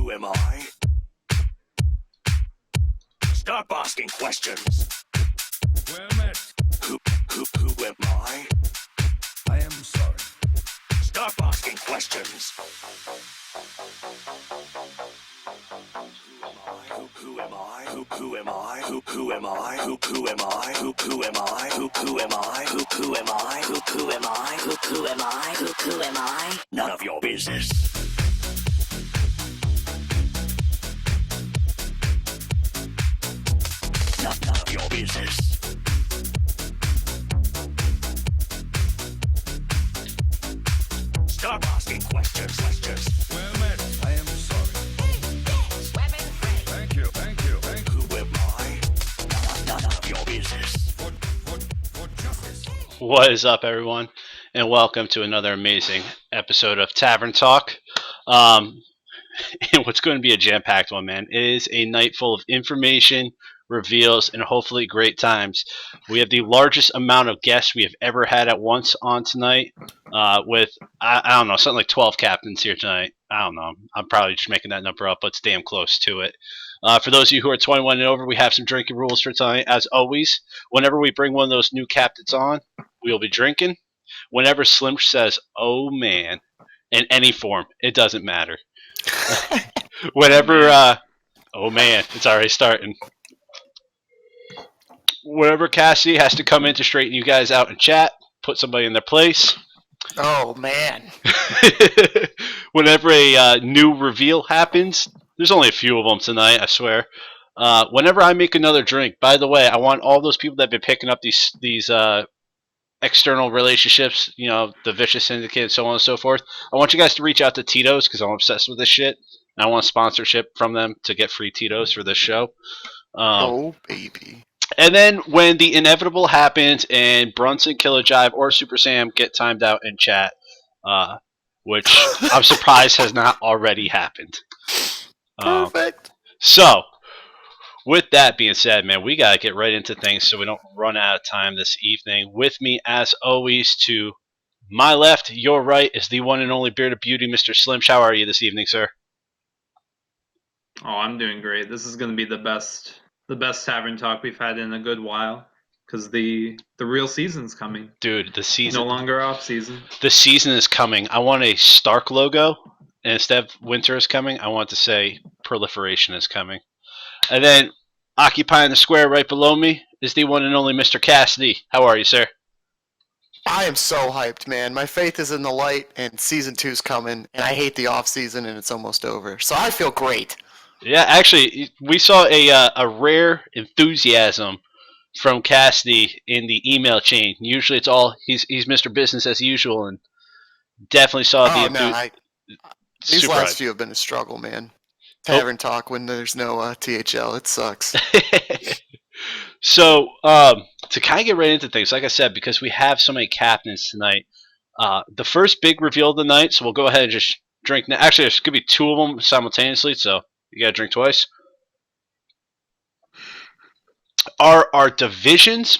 Who am I? Stop asking questions. Well met. Who am I? I am sorry. Stop asking questions. Who am I? Who am I? Who am I? Who am I? Who am I? Who am I? Who am I? Who am I? Who am I? Who am I? None of your business. None of your business. Stop asking questions. Well met. I am sorry. Thank you. Who am I? None of your business. For justice. What is up, everyone, and welcome to another amazing episode of Tavern Talk. What's going to be a jam-packed one, man. It is a night full of information, reveals, and hopefully great times. We have the largest amount of guests we have ever had at once on tonight, with, I don't know, something like 12 captains here tonight. I don't know. I'm probably just making that number up, but it's damn close to it. For those of you who are 21 and over, we have some drinking rules for tonight. As always, whenever we bring one of those new captains on, we will be drinking. Whenever Slim says, "Oh man," in any form, it doesn't matter. Whenever, oh man, it's already starting. Whenever Cassie has to come in to straighten you guys out in chat, put somebody in their place. Oh man. Whenever a new reveal happens, there's only a few of them tonight, I swear. Whenever I make another drink, by the way, I want all those people that have been picking up these external relationships, you know, the Vicious Syndicate and so on and so forth. I want you guys to reach out to Tito's because I'm obsessed with this shit. And I want sponsorship from them to get free Tito's for this show. Oh baby. And then when the inevitable happens and Brunson, Killer Jive, or Super Sam get timed out in chat, which I'm surprised has not already happened. Perfect. So, with that being said, man, we got to get right into things so we don't run out of time this evening. With me, as always, to my left, your right, is the one and only Beard of Beauty, Mr. Slim. How are you this evening, sir? Oh, I'm doing great. This is going to be the best tavern talk we've had in a good while because the real season's coming. Dude, the season. No longer off season. The season is coming. I want a Stark logo, and instead of winter is coming, I want to say proliferation is coming. And then, occupying the square right below me is the one and only Mr. Cassidy. How are you, sir? I am so hyped, man. My faith is in the light, and season 2's coming, and I hate the off season, and it's almost over. So I feel great. Yeah, actually, we saw a rare enthusiasm from Cassidy in the email chain. Usually, it's all he's Mr. Business as usual, and definitely saw the these super last few have been a struggle, man. Tavern talk when there's no THL, it sucks. So, to kind of get right into things, like I said, because we have so many captains tonight, the first big reveal of the night, so we'll go ahead and just drink now. Actually, there's going to be two of them simultaneously, so you got to drink twice. Are our divisions,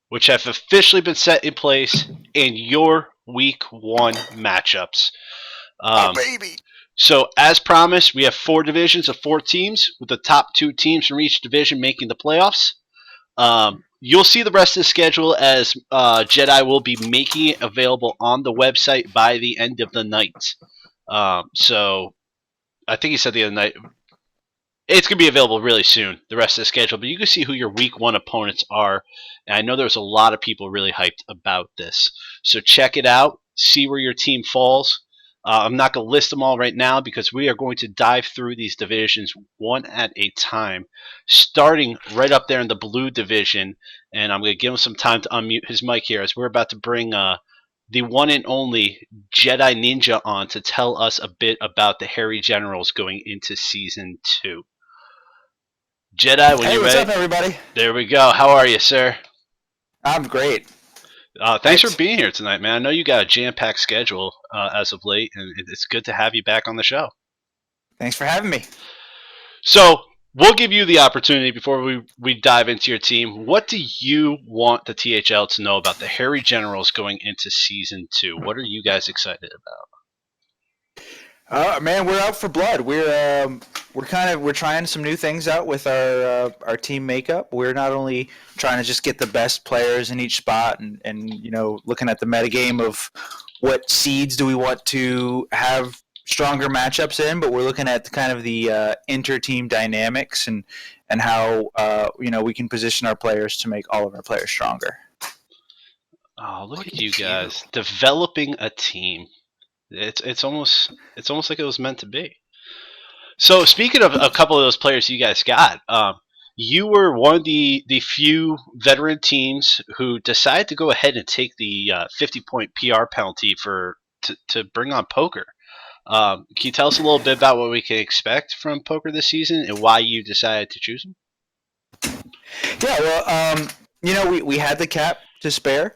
which have officially been set in place, in your Week 1 matchups. Oh, baby. So, as promised, we have 4 divisions of 4 teams, with the top 2 teams from each division making the playoffs. You'll see the rest of the schedule as Jedi will be making it available on the website by the end of the night. So, I think he said the other night, it's going to be available really soon, the rest of the schedule. But you can see who your Week 1 opponents are. And I know there's a lot of people really hyped about this. So, check it out. See where your team falls. I'm not going to list them all right now because we are going to dive through these divisions one at a time, starting right up there in the blue division. And I'm going to give him some time to unmute his mic here as we're about to bring the one and only Jedi Ninja on to tell us a bit about the Hairy Generals going into Season 2. Jedi, when Hey, you're what's ready. up, everybody? There we go. How are you, sir? I'm great. Thanks for being here tonight, man. I know you got a jam-packed schedule as of late, and it's good to have you back on the show. Thanks for having me. So, we'll give you the opportunity before we dive into your team. What do you want the THL to know about the Hairy Generals going into Season 2? What are you guys excited about? Man, we're out for blood. We're trying some new things out with our team makeup. We're not only trying to just get the best players in each spot, and looking at the metagame of what seeds do we want to have stronger matchups in, but we're looking at kind of the inter-team dynamics and how we can position our players to make all of our players stronger. Oh, look at you guys developing a team. It's almost like it was meant to be. So speaking of a couple of those players you guys got, you were one of the few veteran teams who decided to go ahead and take the 50-point PR penalty to bring on poker. Can you tell us a little bit about what we can expect from poker this season and why you decided to choose him? Yeah, well, we had the cap to spare.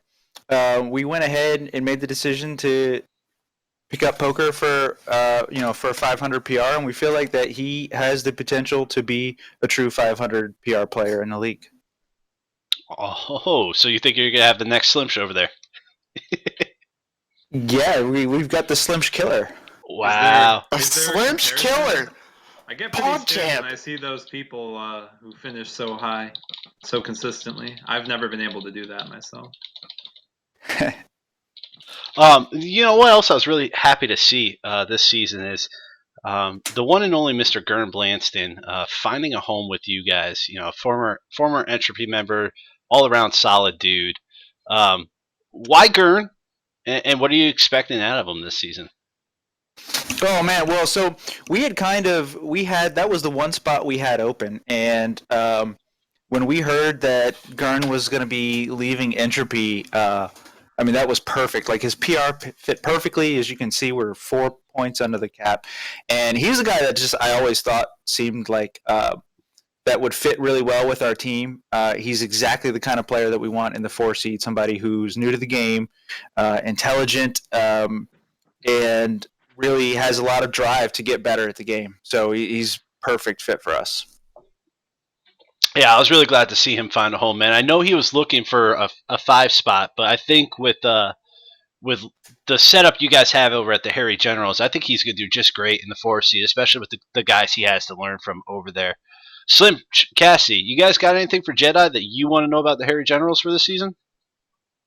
We went ahead and made the decision to pick up poker for for 500 PR, and we feel like that he has the potential to be a true 500 PR player in the league. Oh, so you think you're gonna have the next Slimsh over there? Yeah, we've got the Slimsh killer. Wow. A Is there Slimsh comparison? killer. I get pretty Pog scared champ. when I see those people who finish so high, so consistently. I've never been able to do that myself. You know what else I was really happy to see this season is the one and only Mr. Gern Blanston finding a home with you guys. You know, former Entropy member, all around solid dude. Why Gern? And what are you expecting out of him this season? Oh man, well, so we had that was the one spot we had open, and when we heard that Gern was going to be leaving Entropy, I mean that was perfect. Like his PR fit perfectly. As you can see, we're 4 points under the cap, and he's a guy that just I always thought seemed like that would fit really well with our team. He's exactly the kind of player that we want in the 4 seed. Somebody who's new to the game, intelligent, and really has a lot of drive to get better at the game. So he's perfect fit for us. Yeah, I was really glad to see him find a home, man. I know he was looking for a 5 spot, but I think with the setup you guys have over at the Harry Generals, I think he's going to do just great in the 4 seed, especially with the guys he has to learn from over there. Slim, Cassie, you guys got anything for Jedi that you want to know about the Harry Generals for this season?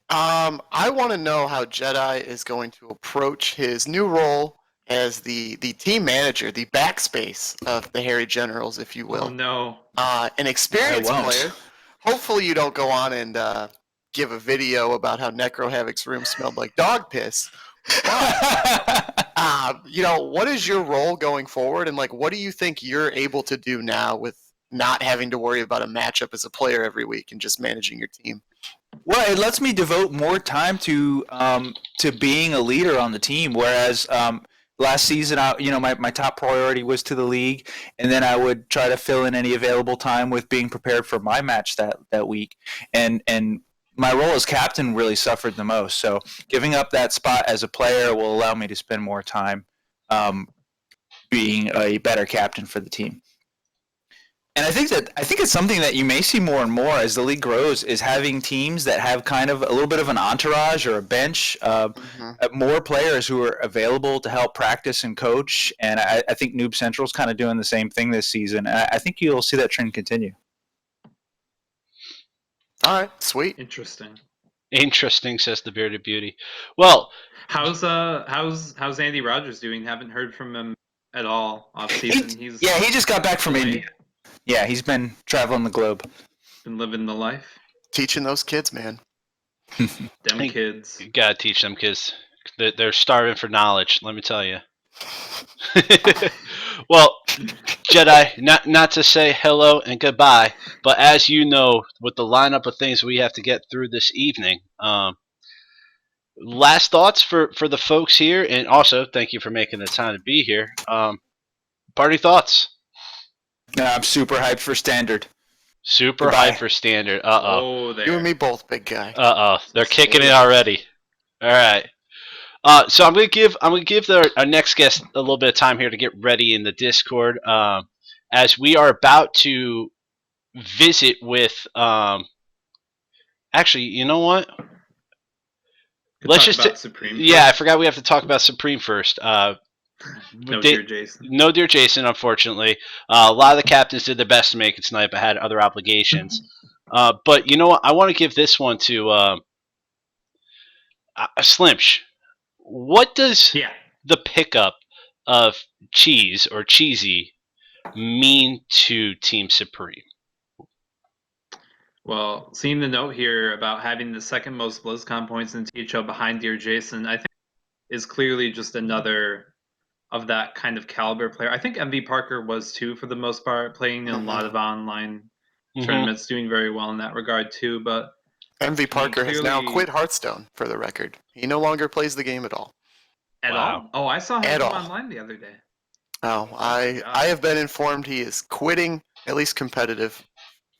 I want to know how Jedi is going to approach his new role as the team manager, the backspace of the Harry Generals, if you will. Oh no. An experienced I won't. player. Hopefully, you don't go on and give a video about how Necro Havoc's room smelled like dog piss. What is your role going forward, and like, what do you think you're able to do now with not having to worry about a matchup as a player every week and just managing your team? Well, it lets me devote more time to being a leader on the team. Whereas last season, my top priority was to the league, and then I would try to fill in any available time with being prepared for my match that week. And my role as captain really suffered the most. So giving up that spot as a player will allow me to spend more time being a better captain for the team. And I think it's something that you may see more and more as the league grows is having teams that have kind of a little bit of an entourage or a bench, more players who are available to help practice and coach. And I think Noob Central is kind of doing the same thing this season. I think you'll see that trend continue. All right, sweet. Interesting, says the Bearded Beauty. Well, How's Andy Rogers doing? Haven't heard from him at all off season. He just got back from India. Yeah, he's been traveling the globe. Been living the life. Teaching those kids, man. Them kids. You gotta teach them kids. They're starving for knowledge. Let me tell you. Well, Jedi, not to say hello and goodbye, but as you know, with the lineup of things we have to get through this evening, last thoughts for the folks here, and also thank you for making the time to be here. Party thoughts. I'm super hyped for Standard. Super Goodbye. hyped for Standard. You and me both, big guy. They're kicking it already. All right. So I'm gonna give our next guest a little bit of time here to get ready in the Discord, as we are about to visit with. Actually, you know what? Let's just Supreme. Yeah, I forgot we have to talk about Supreme first. No, dear Jason. No dear Jason, unfortunately. A lot of the captains did their best to make it tonight, but had other obligations. But you know what? I want to give this one to Slimsh. What does Yeah. the pickup of Cheese or Cheesy mean to Team Supreme? Well, seeing the note here about having the second most BlizzCon points in THL behind Dear Jason, I think is clearly just another of that kind of caliber player. I think MV Parker was too, for the most part, playing in a lot of online tournaments, doing very well in that regard too. But MV I mean, Parker has now clearly quit Hearthstone, for the record. He no longer plays the game at all. at Wow. all. Oh, I saw him At come all. online the other day. Oh, my I God. have been informed he is quitting at least competitive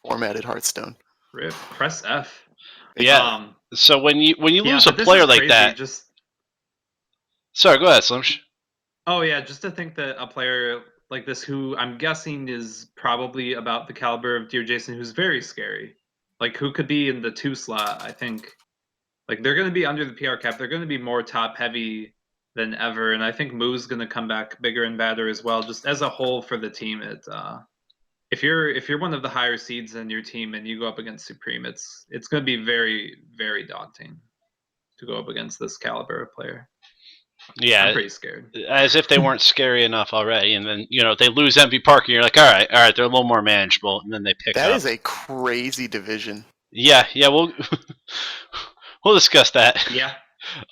formatted Hearthstone. Rip. Press F. Yeah. So when you Yeah, lose a but this player is like crazy. that, sorry, go ahead, Slimsh. Oh yeah, just to think that a player like this, who I'm guessing is probably about the caliber of Dear Jason, who's very scary, like who could be in the 2 slot. I think like they're going to be under the PR cap. They're going to be more top heavy than ever, and I think Moo's going to come back bigger and badder as well. Just as a whole for the team, if you're one of the higher seeds in your team and you go up against Supreme, it's going to be very, very daunting to go up against this caliber of player. Yeah, I'm pretty scared. as if they weren't scary enough already, and then they lose MV Parker. And you're like, all right, they're a little more manageable, and then they pick That up. is a crazy division. Yeah, we'll we'll discuss that. Yeah.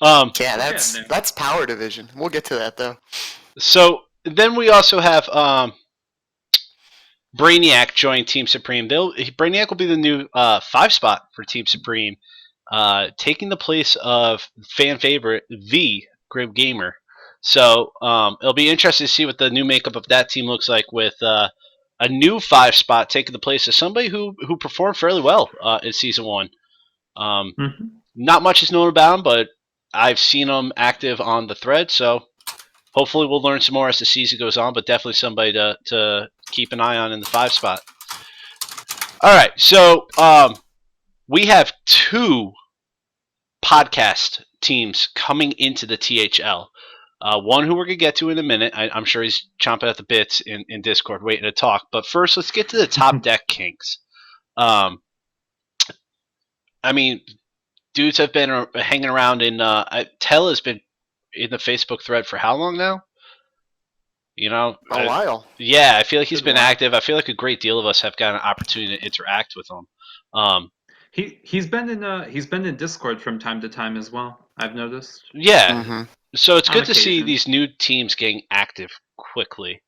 Yeah, that's power division. We'll get to that though. So then we also have Brainiac join Team Supreme. Brainiac will be the new 5 spot for Team Supreme, taking the place of fan favorite the Grim Gamer. So it'll be interesting to see what the new makeup of that team looks like with a new 5 spot taking the place of somebody who performed fairly well in season 1. Not much is known about him, but I've seen him active on the thread, so hopefully we'll learn some more as the season goes on, but definitely somebody to keep an eye on in the 5 spot. All right, so we have 2 podcast teams coming into the THL. One who we're going to get to in a minute. I'm sure he's chomping at the bits in Discord waiting to talk. But first, let's get to the Top Deck Kings. I mean, dudes have been hanging around in Tell has been in the Facebook thread for how long now? A while. Yeah, I feel like he's been active. I feel like a great deal of us have gotten an opportunity to interact with him. He's been in Discord from time to time as well. I've noticed. Yeah, so it's good to see occasion. these new teams getting active quickly.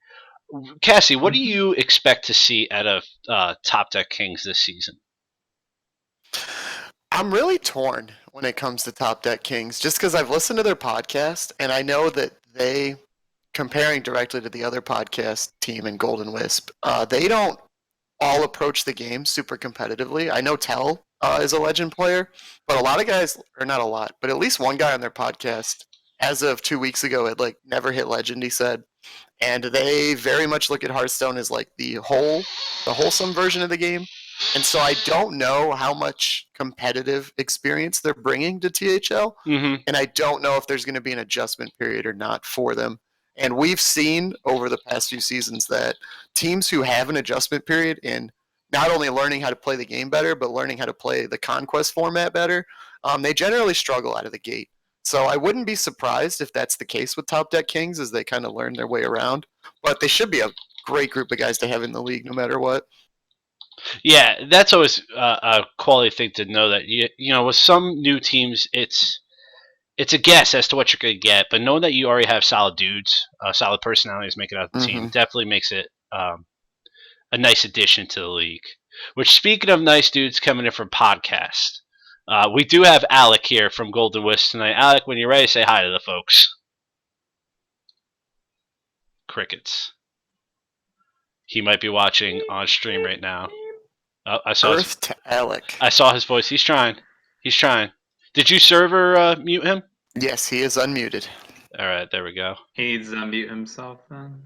Cassie, what do you expect to see out of Top Deck Kings this season? I'm really torn when it comes to Top Deck Kings, just because I've listened to their podcast and I know that they, comparing directly to the other podcast team in Golden Wisp, they don't all approach the game super competitively. I know Tell is a legend player, but a lot of guys, or not a lot, but at least one guy on their podcast, as of 2 weeks ago, had never hit legend, he said. And they very much look at Hearthstone as the wholesome version of the game. And so I don't know how much competitive experience they're bringing to THL, and I don't know if there's going to be an adjustment period or not for them. And we've seen over the past few seasons that teams who have an adjustment period in not only learning how to play the game better, but learning how to play the Conquest format better, they generally struggle out of the gate. So I wouldn't be surprised if that's the case with Top Deck Kings as they kind of learn their way around. But they should be a great group of guys to have in the league no matter what. Yeah, that's always a quality thing to know that with some new teams it's a guess as to what you're going to get, but knowing that you already have solid dudes, solid personalities making out the team definitely makes it a nice addition to the league. Which, speaking of nice dudes coming in from podcast, we do have Alec here from Golden Wisp tonight. Alec, when you're ready, say hi to the folks. Crickets. He might be watching on stream right now. Oh, I saw to Alec. I saw his voice. He's trying. Did you server mute him? Yes, he is unmuted. All right, there we go. He needs to unmute himself then.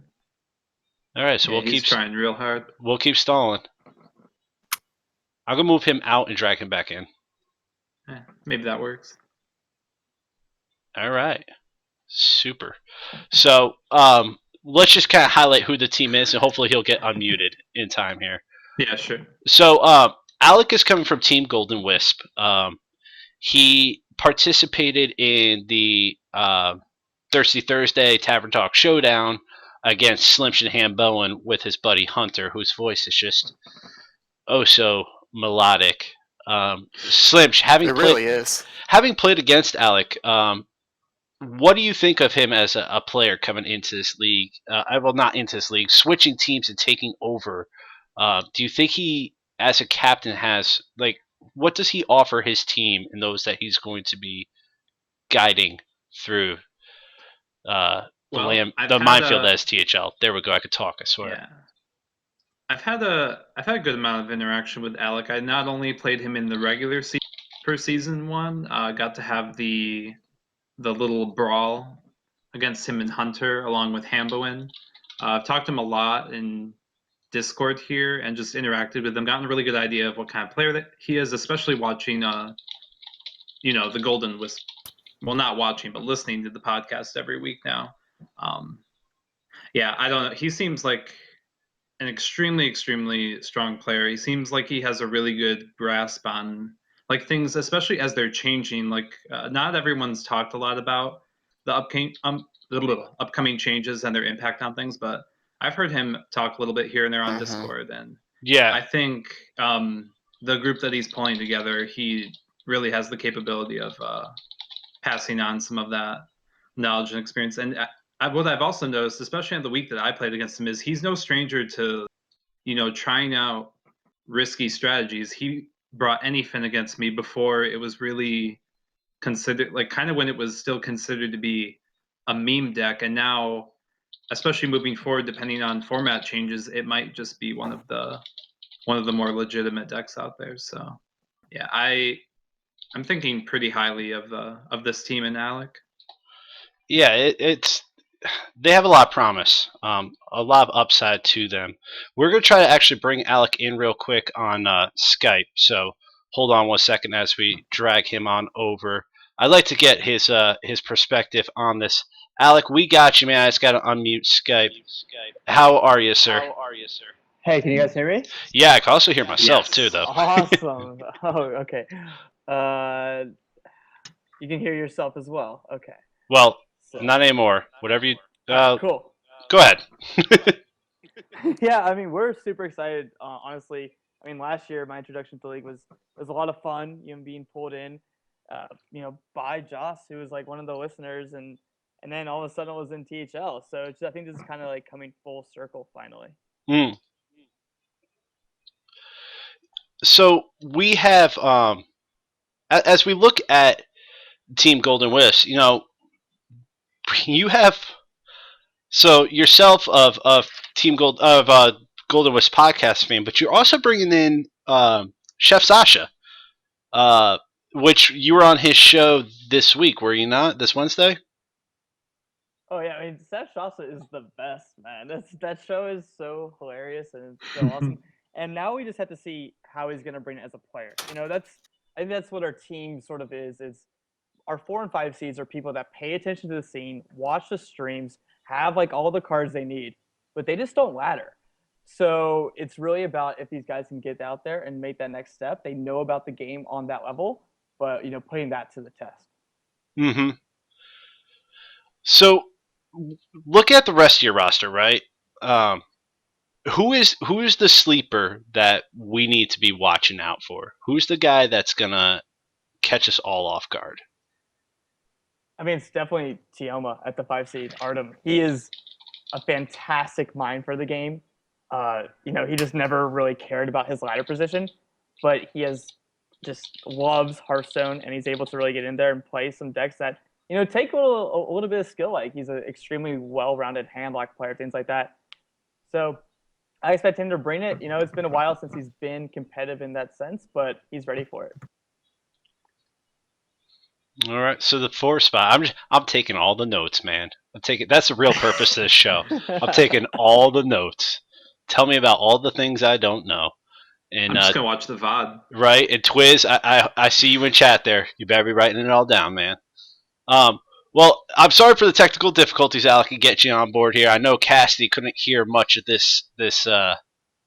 All right, so he's trying real hard. We'll keep stalling. I'm gonna move him out and drag him back in. Maybe that works. All right. Super. So let's just kind of highlight who the team is, and hopefully he'll get unmuted in time here. Yeah, sure. So Alec is coming from Team Golden Wisp. He participated in the Thirsty Thursday Tavern Talk Showdown against Slim Shanahan Bowen with his buddy Hunter, whose voice is just oh so melodic. Slim, It really is. having played against Alec, what do you think of him as a player coming into this league? Well, not into this league, switching teams and taking over. Do you think he, as a captain, has what does he offer his team and those that he's going to be guiding through the minefield as THL? There we go. I could talk. I swear. Yeah. I've had a good amount of interaction with Alec. I not only played him in the regular season for season 1, got to have the little brawl against him and Hunter along with Hamboin. I've talked to him a lot in Discord here and just interacted with him, gotten a really good idea of what kind of player that he is, especially watching the Golden Wisp. Well, not watching, but listening to the podcast every week now. Yeah, I don't know. He seems like an extremely, extremely strong player. He seems like he has a really good grasp on things, especially as they're changing. Not everyone's talked a lot about the upcoming changes and their impact on things, but I've heard him talk a little bit here and there on Discord, and I think the group that he's pulling together, he really has the capability of passing on some of that knowledge and experience. And what I've also noticed, especially on the week that I played against him, is he's no stranger to, trying out risky strategies. He brought anything against me before it was really considered, kind of when it was still considered to be a meme deck. And now, especially moving forward, depending on format changes, it might just be one of the more legitimate decks out there. So yeah, I'm thinking pretty highly of this team and Alec. Yeah, it's they have a lot of promise, a lot of upside to them. We're going to try to actually bring Alec in real quick on Skype, so hold on 1 second as we drag him on over. I'd like to get his perspective on this. Alec, we got you, man. I just got to unmute Skype. How are you, sir? Hey, can you guys hear me? Yeah, I can also hear myself, too, though. Awesome. Oh, okay. You can hear yourself as well. Okay. Well, not anymore. Whatever you... cool. Go ahead. Yeah, I mean, we're super excited, honestly. I mean, last year, my introduction to the league was a lot of fun, being pulled in, by Joss, who was one of the listeners, and then all of a sudden it was in THL. So I think this is kind of coming full circle finally. Mm. So we have, as we look at Team Golden Wisp, you have yourself of Team Golden Wisp podcast fame, but you're also bringing in Chef Sasha, which you were on his show this week, were you not? This Wednesday? Oh yeah, I mean, Chef Sasha is the best, man. That show is so hilarious and it's so awesome. And now we just have to see how he's gonna bring it as a player. I think that's what our team sort of is. Our 4 and 5 seeds are people that pay attention to the scene, watch the streams, have all the cards they need, but they just don't ladder. So it's really about if these guys can get out there and make that next step. They know about the game on that level, but putting that to the test. Mm-hmm. So look at the rest of your roster, right? Who is the sleeper that we need to be watching out for? Who's the guy that's gonna catch us all off guard? I mean, it's definitely Tioma at the 5 seed, Artem. He is a fantastic mind for the game. He just never really cared about his ladder position, but he just loves Hearthstone, and he's able to really get in there and play some decks that, take a little bit of skill. He's an extremely well-rounded handlock player, things like that. So I expect him to bring it. It's been a while since he's been competitive in that sense, but he's ready for it. All right, so the 4 spot. I'm taking all the notes, man. That's the real purpose of this show. I'm taking all the notes. Tell me about all the things I don't know. And I'm just gonna watch the VOD. Right, and Twiz, I see you in chat there. You better be writing it all down, man. Well, I'm sorry for the technical difficulties, Alec, and get you on board here. I know Cassidy couldn't hear much of this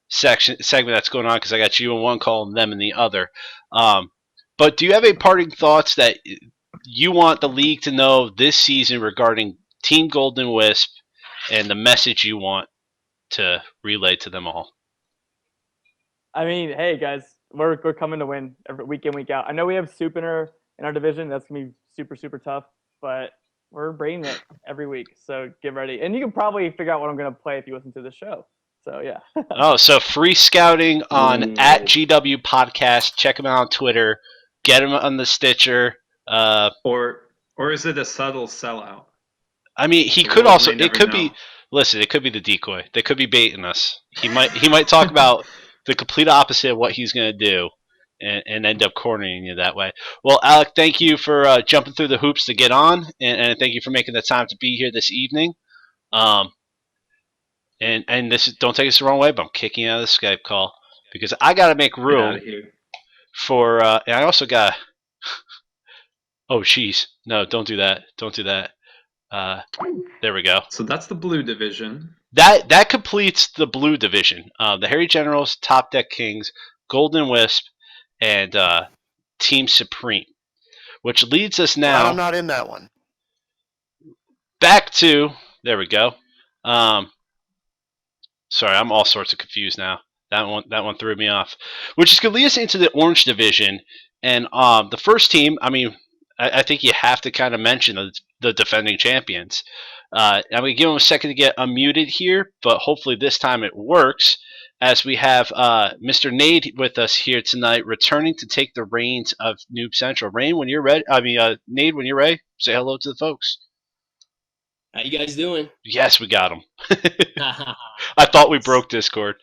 segment that's going on because I got you in one call and them in the other. Um, but do you have any parting thoughts that you want the league to know this season regarding Team Golden Wisp and the message you want to relay to them all? I mean, hey guys, we're coming to win every week in week out. I know we have Soup in our division. That's gonna be super tough, but we're bringing it every week. So get ready, and you can probably figure out what I'm gonna play if you listen to the show. So yeah. Oh, so free scouting on at GW Podcast. Check them out on Twitter. Get them on the Stitcher. Or is it a subtle sellout? I mean, he The could world also. may It never could know. be. Listen, it could be the decoy. They could be baiting us. He might talk about the complete opposite of what he's going to do, and end up cornering you that way. Well, Alec, thank you for jumping through the hoops to get on, and thank you for making the time to be here this evening. And this is, don't take us the wrong way, but I'm kicking you out of the Skype call because I got to make Get out room of here. for. And I also got. Oh, jeez, no! Don't do that! Don't do that! There we go. So that's the blue division. That completes the blue division. The Harry Generals, Top Deck Kings, Golden Wisp, and Team Supreme, which leads us Glad now I'm not in that one. back to. There we go. Sorry, I'm all sorts of confused now. That one threw me off. Which is going to lead us into the Orange Division, and the first team. I mean, I think you have to kind of mention the defending champions. I'm going to give them a second to get unmuted here, but hopefully this time it works. As we have Mr. Nade with us here tonight, returning to take the reins of Noob Central. Rain, when you're ready. Nade, when you're ready, say hello to the folks. How you guys doing? Yes, we got them. I thought we broke Discord.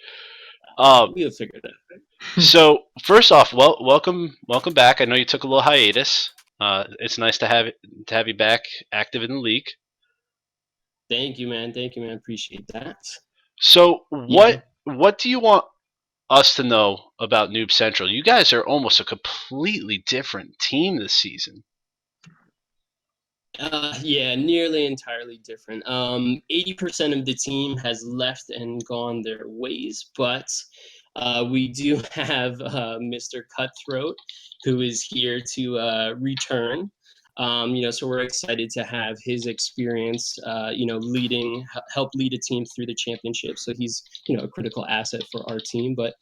We'll figure it out. So first off, welcome back. I know you took a little hiatus. It's nice to have you back active in the league. Thank you, man. Appreciate that. So what do you want us to know about Noob Central? You guys are almost a completely different team this season. Yeah, nearly entirely different. 80% of the team has left and gone their ways, but we do have Mr. Cutthroat, who is here to return. So we're excited to have his experience, help lead a team through the championship. So he's, a critical asset for our team. But,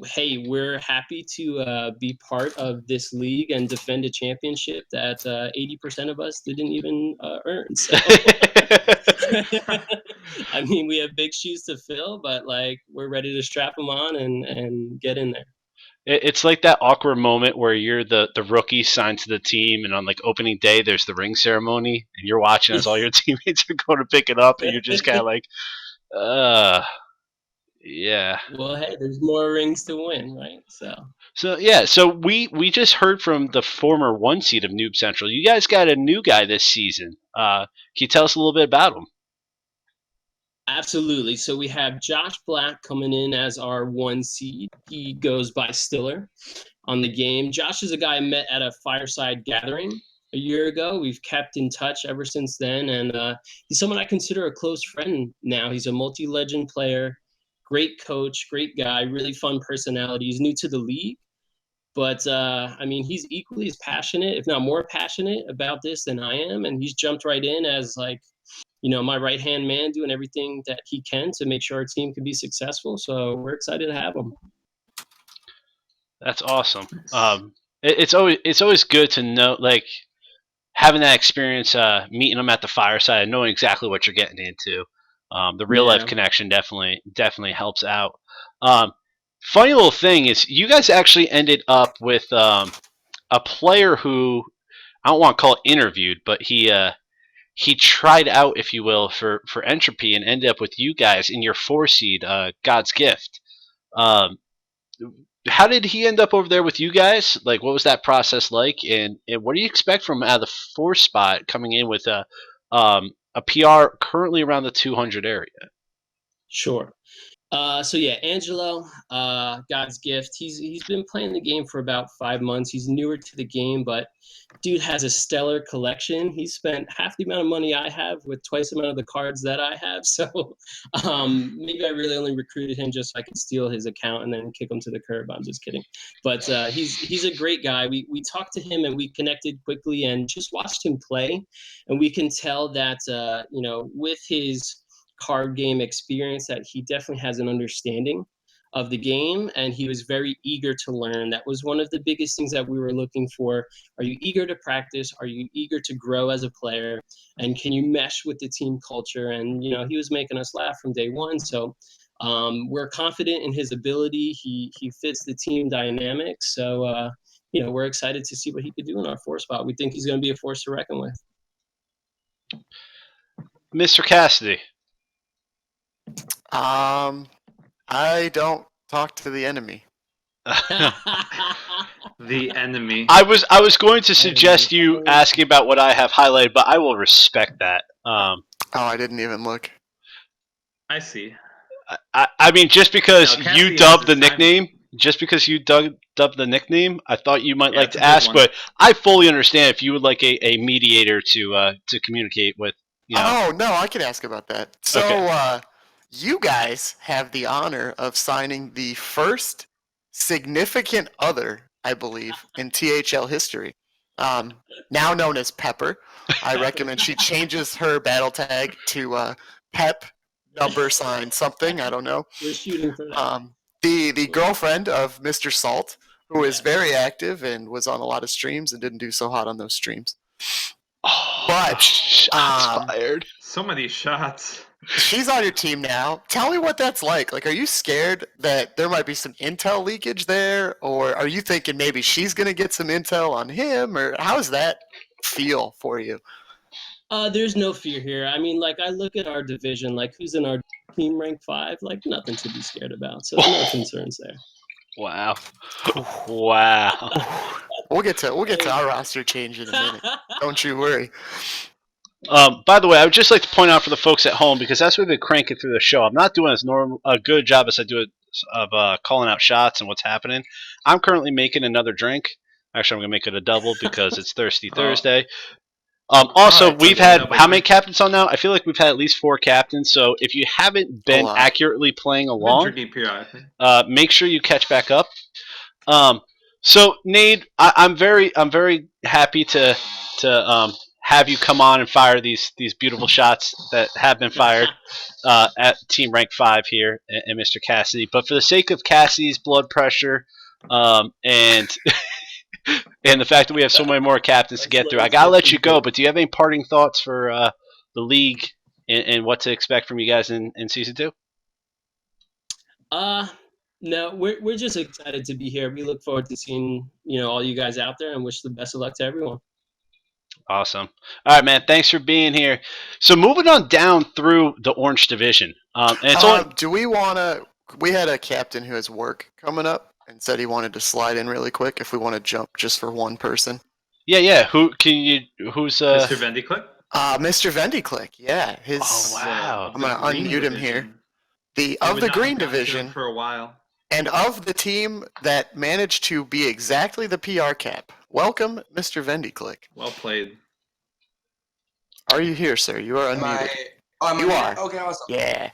hey, we're happy to be part of this league and defend a championship that 80% of us didn't even earn. So, I mean, we have big shoes to fill, but we're ready to strap them on and get in there. It's like that awkward moment where you're the rookie signed to the team, and on like opening day, there's the ring ceremony, and you're watching as all your teammates are going to pick it up, and you're just kind of like, yeah. Well, hey, there's more rings to win, right? So yeah, so we just heard from the former one seed of Noob Central. You guys got a new guy this season. Can you tell us a little bit about him? Absolutely. So we have Josh Black coming in as our one seed. He goes by Stiller on the game. Josh is a guy I met at a fireside gathering a year ago. We've kept in touch ever since then, and he's someone I consider a close friend now. He's a multi-legend player, great coach, great guy, really fun personality. He's new to the league, but I mean, he's equally as passionate, if not more passionate about this than I am, and he's jumped right in as my right-hand man, doing everything that he can to make sure our team can be successful. So we're excited to have him. That's awesome. It's always good to know, like, having that experience, meeting them at the fireside, and knowing exactly what you're getting into. The real life connection definitely helps out. Funny little thing is, you guys actually ended up with a player who I don't want to call it interviewed, but he tried out, if you will, for Entropy, and ended up with you guys in your 4 seed, God's Gift. How did he end up over there with you guys? Like, what was that process like? And what do you expect from out of the 4 spot coming in with a PR currently around the 200 area? Sure. So yeah, Angelo, God's gift. He's been playing the game for about 5 months. He's newer to the game, but dude has a stellar collection. He spent half the amount of money I have with twice the amount of the cards that I have. So maybe I really only recruited him just so I could steal his account and then kick him to the curb. I'm just kidding. But he's a great guy. We talked to him and we connected quickly and just watched him play, and we can tell that with his card game experience that he definitely has an understanding of the game, and he was very eager to learn. That was one of the biggest things that we were looking for. Are you eager to practice? Are you eager to grow as a player? And can you mesh with the team culture? And he was making us laugh from day one. So we're confident in his ability. He fits the team dynamic. So we're excited to see what he could do in our 4 spot. We think he's going to be a force to reckon with. Mr. Cassidy. I don't talk to the enemy. The enemy. I was going to suggest you asking about what I have highlighted, but I will respect that. Oh, I didn't even look. I see. I mean, just because No, Cassidy you has dubbed the his time. dubbed the nickname, I thought you might Yeah, like it's a to good ask, one. but I fully understand if you would like a mediator to communicate with. Oh, no, I can ask about that. So, Okay. you guys have the honor of signing the first significant other, I believe, in THL history. Now known as Pepper. I recommend she changes her battle tag to Pep # something. I don't know. We're shooting for that. The girlfriend of Mr. Salt, who is very active and was on a lot of streams and didn't do so hot on those streams. Oh, But shots fired. So many shots. she's on your team now. Tell me what that's like. Like, are you scared that there might be some intel leakage there, or are you thinking maybe she's gonna get some intel on him, or how does that feel for you? There's no fear here. I mean, like I look at our division, like who's in our team rank 5, like nothing to be scared about. So no concerns there. Wow. Wow. We'll get to our roster change in a minute. Don't you worry. By the way, I would just like to point out for the folks at home, because as we've been cranking through the show, I'm not doing as a good job as I do of calling out shots and what's happening. I'm currently making another drink. Actually, I'm going to make it a double because it's Thirsty Thursday. Also, Alright, so we've yeah, had double how many drink. captains on now? I feel like we've had at least 4 captains. So if you haven't been lot. accurately playing I've been along, drinking periodically. make sure you catch back up. So Nate, I'm very happy to have you come on and fire these beautiful shots that have been fired at Team Rank 5 here, and Mr. Cassidy. But for the sake of Cassidy's blood pressure, and and the fact that we have so many more captains to get through, I gotta let you go. But do you have any parting thoughts for the league and what to expect from you guys in season 2? No, we're just excited to be here. We look forward to seeing all you guys out there, and wish the best of luck to everyone. Awesome. All right, man. Thanks for being here. So moving on down through the Orange Division, and it's only Do we want to? We had a captain who has work coming up and said he wanted to slide in really quick. If we want to jump just for one person, yeah. Who can you? Who's Mr. Vendiclick? Mr. Vendiclick. Yeah, his. Oh wow. I'm gonna Green unmute him division. here. The We of would the not have green gotten to him division for a while. and of the team that managed to be exactly the PR cap. Welcome, Mr. Vendiclick. Well played. Are you here, sir? You are unmuted. You unmuted? are. Okay, awesome. Yeah.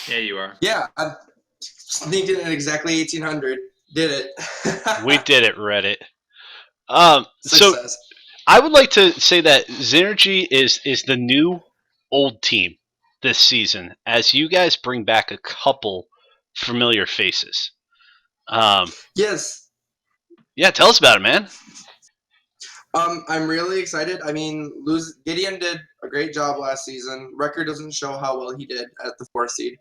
Yeah, you are. Yeah, I sneaked in at exactly 1800. Did it. We did it, Reddit. So Success. I would like to say that Synergy is the new old team this season, as you guys bring back a couple familiar faces. Yes. Yeah, tell us about it, man. I'm really excited. I mean, Gideon did a great job last season. Record doesn't show how well he did at the 4th seed.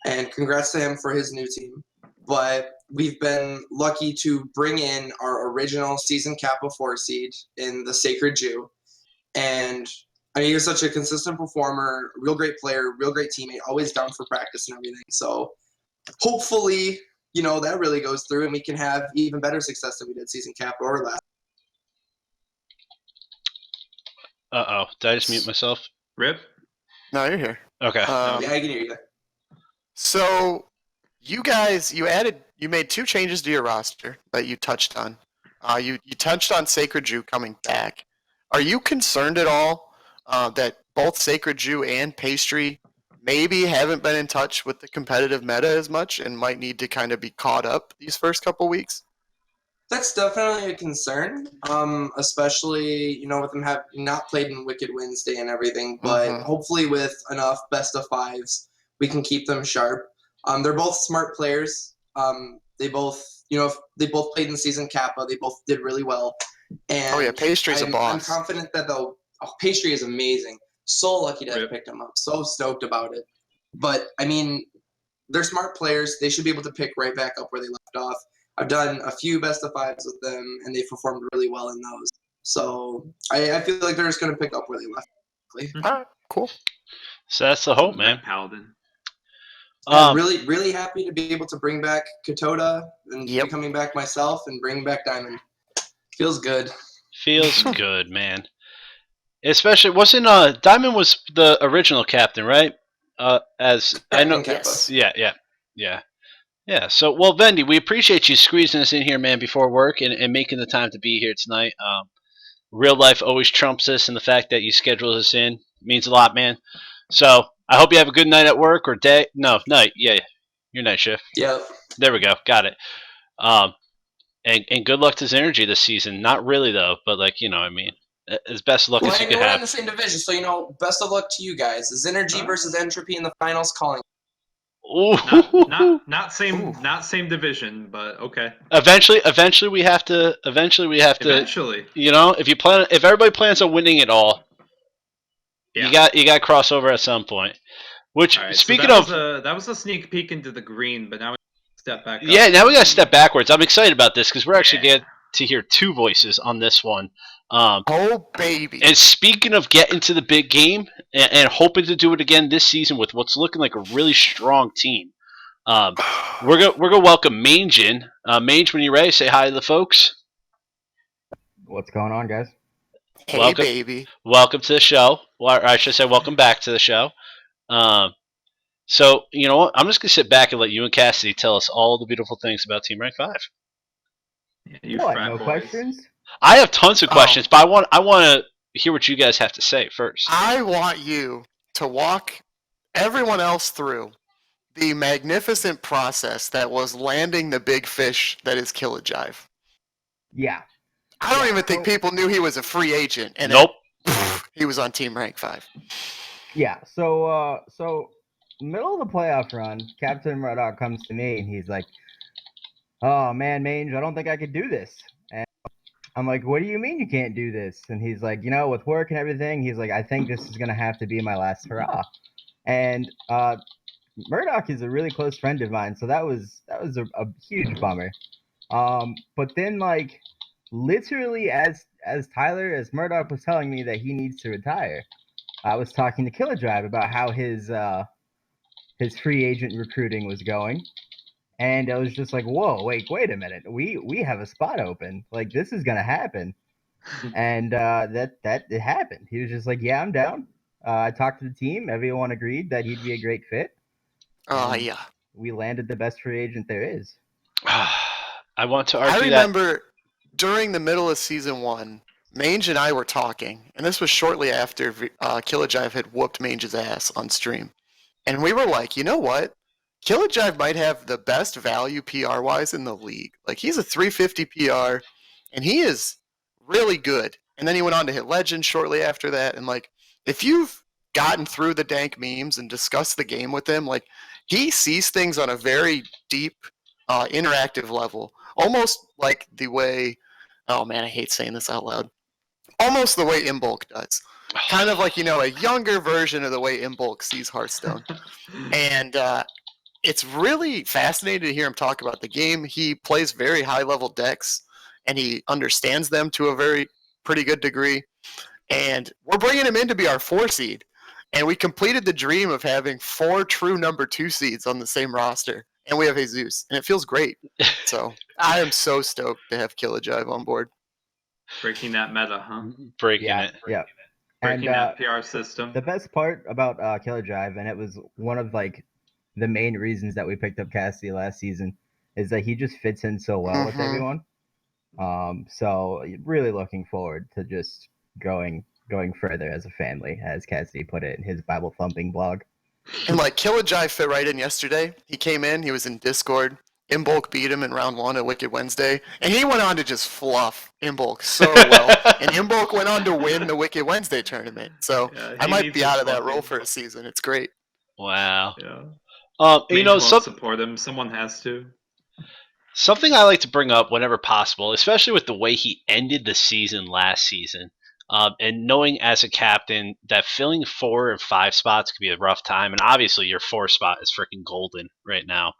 And congrats to him for his new team. But we've been lucky to bring in our original season Kappa 4 seed in the Sacred Jew. And I mean, he was such a consistent performer, real great player, real great teammate, always down for practice and everything. So hopefully, that really goes through and we can have even better success than we did season Kappa or last. Uh-oh. Did I just mute myself? Rip? No, you're here. Okay. Yeah, I can hear you. So you made 2 changes to your roster that you touched on. You touched on Sacred Jew coming back. Are you concerned at all that both Sacred Jew and Pastry maybe haven't been in touch with the competitive meta as much and might need to kind of be caught up these first couple weeks? That's definitely a concern, especially with them have not played in Wicked Wednesday and everything. But Mhm. hopefully, with enough best of fives, we can keep them sharp. They're both smart players. They both, they both played in season Kappa. They both did really well. And Oh yeah, Pastry's a I'm boss. confident that they'll. Oh, Pastry is amazing. So lucky to have Rip. picked him up. So stoked about it. But I mean, they're smart players. They should be able to pick right back up where they left off. I've done a few best of fives with them, and they performed really well in those. So I feel like they're just going to pick up where they left. All right, cool. So that's the hope, man. Red Paladin. I'm really, really happy to be able to bring back Katoda and Yep. be coming back myself and bring back Diamond. Feels good. Feels good, man. Especially wasn't Diamond was the original captain, right? As I know, In Kappa. yeah. Yeah. So, well, Vendy, we appreciate you squeezing us in here, man, before work and making the time to be here tonight. Real life always trumps this, and the fact that you scheduled us in means a lot, man. So, I hope you have a good night at work or day. No, night. Yeah, your night shift. Yep. There we go. Got it. And good luck to Synergy this season. Not really though, but I mean, as best luck Well, as you I could know we're have. in the same division, so best of luck to you guys. Is Energy versus Entropy in the finals calling? Ooh. Not same division, but okay. Eventually we have to. Eventually. If everybody plans on winning it all, Yeah. you got crossover at some point. Which, All right, speaking so of, that was a sneak peek into the green, but now we step back up. yeah, now we got to step backwards. I'm excited about this because we're actually get to hear 2 voices on this one. Oh baby. And speaking of getting to the big game and hoping to do it again this season with what's looking like a really strong team, we're gonna welcome Mange in. Mange, when you're ready, say hi to the folks. What's going on, guys? Hey welcome, baby. welcome to the show. Well, or I should say, welcome back to the show. So you know what? I'm just gonna sit back and let you and Cassidy tell us all the beautiful things about Team Rank 5. Yeah, you What? frat No boys. questions? I have tons of Oh. questions, but I want to hear what you guys have to say first. I want you to walk everyone else through the magnificent process that was landing the big fish that is Killajive. Yeah. I don't Yeah, even think so- people knew he was a free agent, and Nope. he was on Team Rank 5. Yeah. So middle of the playoff run, Captain Murdoch comes to me and he's like, "Oh man, Mange, I don't think I could do this." And I'm like, "What do you mean you can't do this?" And he's like, with work and everything, he's like, "I think this is gonna have to be my last hurrah." And Murdoch is a really close friend of mine, so that was a huge bummer. But then literally as Murdoch was telling me that he needs to retire, I was talking to Killer Drive about how his free agent recruiting was going, and I was just like, "Whoa, wait a minute, we have a spot open. Like this is gonna happen." And that it happened. He was just like, "Yeah, I'm down." I talked to the team. Everyone agreed that he'd be a great fit. Oh And yeah. we landed the best free agent there is. I want to I argue that. remember during the middle of season 1, Mange and I were talking, and this was shortly after Killajive had whooped Mange's ass on stream. And we were like, you know what? Killajive might have the best value PR wise in the league. Like he's a 350 PR, and he is really good. And then he went on to hit legend shortly after that. And if you've gotten through the dank memes and discussed the game with him, he sees things on a very deep, interactive level, almost like the way. Oh man, I hate saying this out loud. Almost the way Imbolc does. Kind of like a younger version of the way Imbolc sees Hearthstone. And it's really fascinating to hear him talk about the game. He plays very high level decks, and he understands them to a pretty good degree. And we're bringing him in to be our 4 seed. And we completed the dream of having 4 true number 2 seeds on the same roster. And we have Jesus, and it feels great. So I am so stoked to have Killajive on board. Breaking that meta, huh? Breaking Yeah, it. yeah. Breaking And that PR system. the best part about Killer Drive, and it was one of the main reasons that we picked up Cassidy last season is that he just fits in so well with everyone. So really looking forward to just going further as a family, as Cassidy put it in his Bible thumping blog. And like Killajai fit right in yesterday. He came in, he was in Discord. Imbolc beat him in round 1 at Wicked Wednesday, and he went on to just fluff Imbolc so well. And Imbolc went on to win the Wicked Wednesday tournament. So Yeah, I he might needs be his out of that fluffing. role for a season. It's great. Wow. Yeah. You Mage know, won't support him. Someone has to. something I like to bring up whenever possible, especially with the way he ended the season last season, and knowing as a captain that filling 4 and 5 spots could be a rough time, and obviously your 4 spot is freaking golden right now.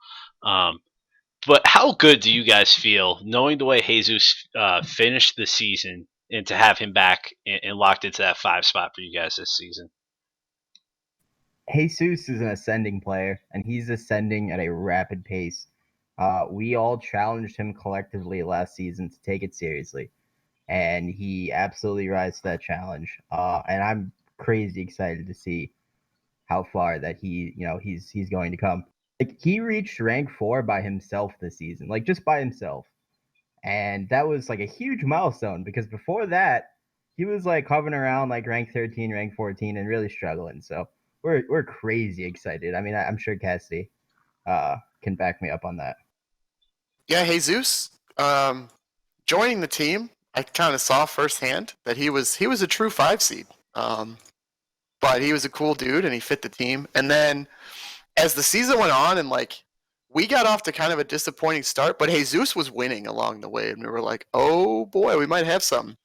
But how good do you guys feel knowing the way Jesus finished the season and to have him back and locked into that 5 spot for you guys this season? Jesus is an ascending player, and he's ascending at a rapid pace. We all challenged him collectively last season to take it seriously, and he absolutely rise to that challenge. And I'm crazy excited to see how far that he's going to come. Like, he reached rank 4 by himself this season, like just by himself, and that was like a huge milestone because before that he was like hovering around like rank 13, rank 14, and really struggling. So we're crazy excited. I mean, I'm sure Cassidy can back me up on that. Yeah, Jesus, joining the team, I kind of saw firsthand that he was a true 5 seed. But he was a cool dude and he fit the team. And then as the season went on and like we got off to kind of a disappointing start, but Jesus was winning along the way, and we were like, oh boy, we might have something.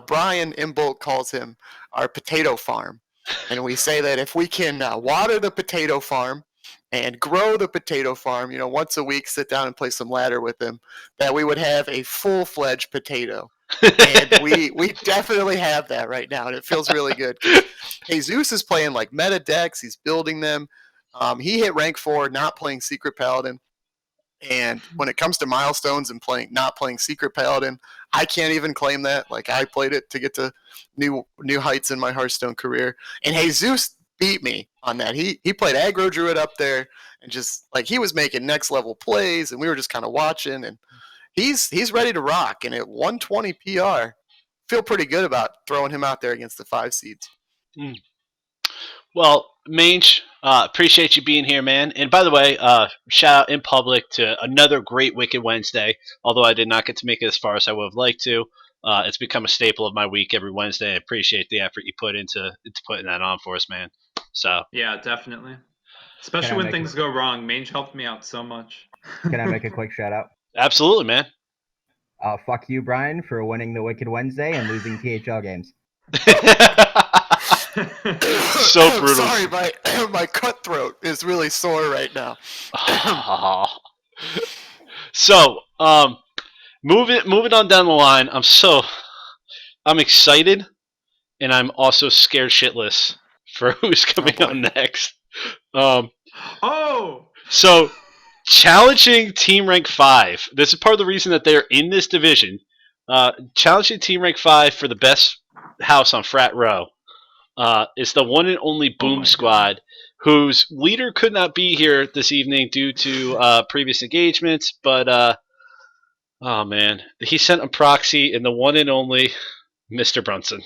Brian Imbolc calls him our potato farm. And we say that if we can water the potato farm and grow the potato farm, once a week, sit down and play some ladder with him, that we would have a full-fledged potato. And we definitely have that right now, and it feels really good. Jesus is playing like meta decks. He's building them. He hit rank 4, not playing Secret Paladin. And when it comes to milestones and not playing Secret Paladin, I can't even claim that. Like, I played it to get to new heights in my Hearthstone career. And Jesus beat me on that. He played Aggro Druid up there, and just like he was making next level plays, and we were just kind of watching. And he's ready to rock. And at 120 PR, feel pretty good about throwing him out there against the 5 seeds. Well, Mange, appreciate you being here, man. And by the way, shout out in public to another great Wicked Wednesday. Although I did not get to make it as far as I would have liked to, it's become a staple of my week every Wednesday. I appreciate the effort you put into putting that on for us, man. So Yeah, definitely. Especially when things go wrong. Mange helped me out so much. Can I make a quick shout out? absolutely, man. Fuck you, Brian, for winning the Wicked Wednesday and losing THL games. So brutal. Sorry, my cutthroat is really sore right now. So, moving on down the line, I'm excited, and I'm also scared shitless for who's coming up next. So, challenging Team Rank 5. This is part of the reason that they're in this division. Challenging Team Rank 5 for the best house on Frat Row is the one and only Boom Squad, whose leader could not be here this evening due to previous engagements, but oh man, he sent a proxy in the one and only Mr. Brunson.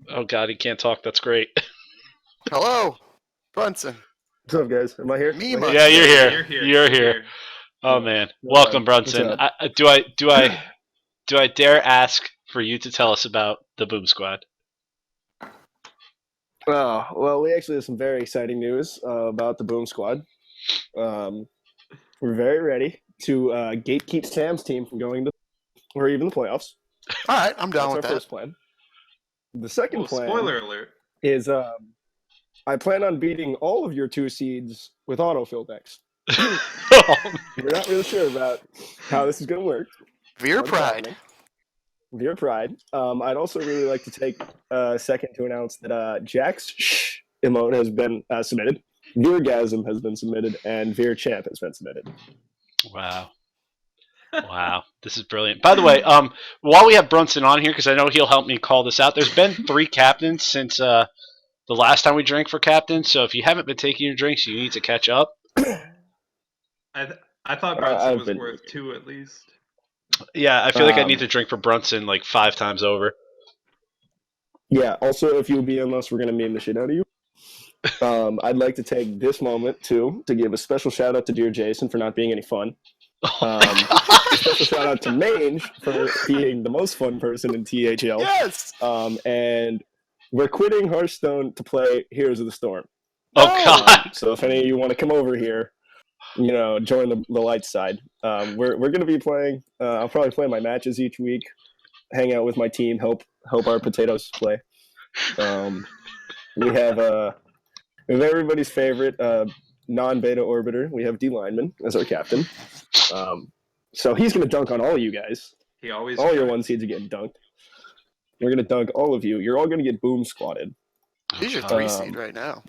Oh god, he can't talk. That's great. Hello, Brunson. What's up, guys? Am I here? Yeah, you're here. You're here. Oh man, welcome, Brunson. Do I dare ask for you to tell us about the Boom Squad? Oh, well, we actually have some very exciting news about the Boom Squad. We're very ready to gatekeep Sam's team from going to or even the playoffs. All right, I'm down That's with that. our first plan. The second plan spoiler alert is I plan on beating all of your 2 seeds with autofill decks. We're not really sure about how this is going to work. Veer Pride. Veer Pride. I'd also really like to take a second to announce that Jack's shh emote has been submitted, Veergasm has been submitted, and Veer Champ has been submitted. Wow. Wow, this is brilliant. By the way, while we have Brunson on here, because I know he'll help me call this out, there's been 3 captains since the last time we drank for captain. So if you haven't been taking your drinks, you need to catch up. I thought Brunson I've was been worth 2 at least. Yeah, I feel like I need Um, to drink for Brunson like 5 times over. Yeah. Also, if you'll be in us, we're gonna meme the shit out of you. I'd like to take this moment too to give a special shout out to Dear Jason for not being any fun. A special shout out to Mange for being the most fun person in THL. Yes. And we're quitting Hearthstone to play Heroes of the Storm. Oh God! So if any of you want to come over here, join the light side. We're going to be playing. I'll probably play my matches each week, hang out with my team, help our potatoes play. We have everybody's favorite non-beta orbiter. We have D Lineman as our captain. So he's going to dunk on all you guys. He always All your tries. 1 seeds are getting dunked. We're going to dunk all of you. You're all going to get boom squatted. He's your God. 3 seed right now.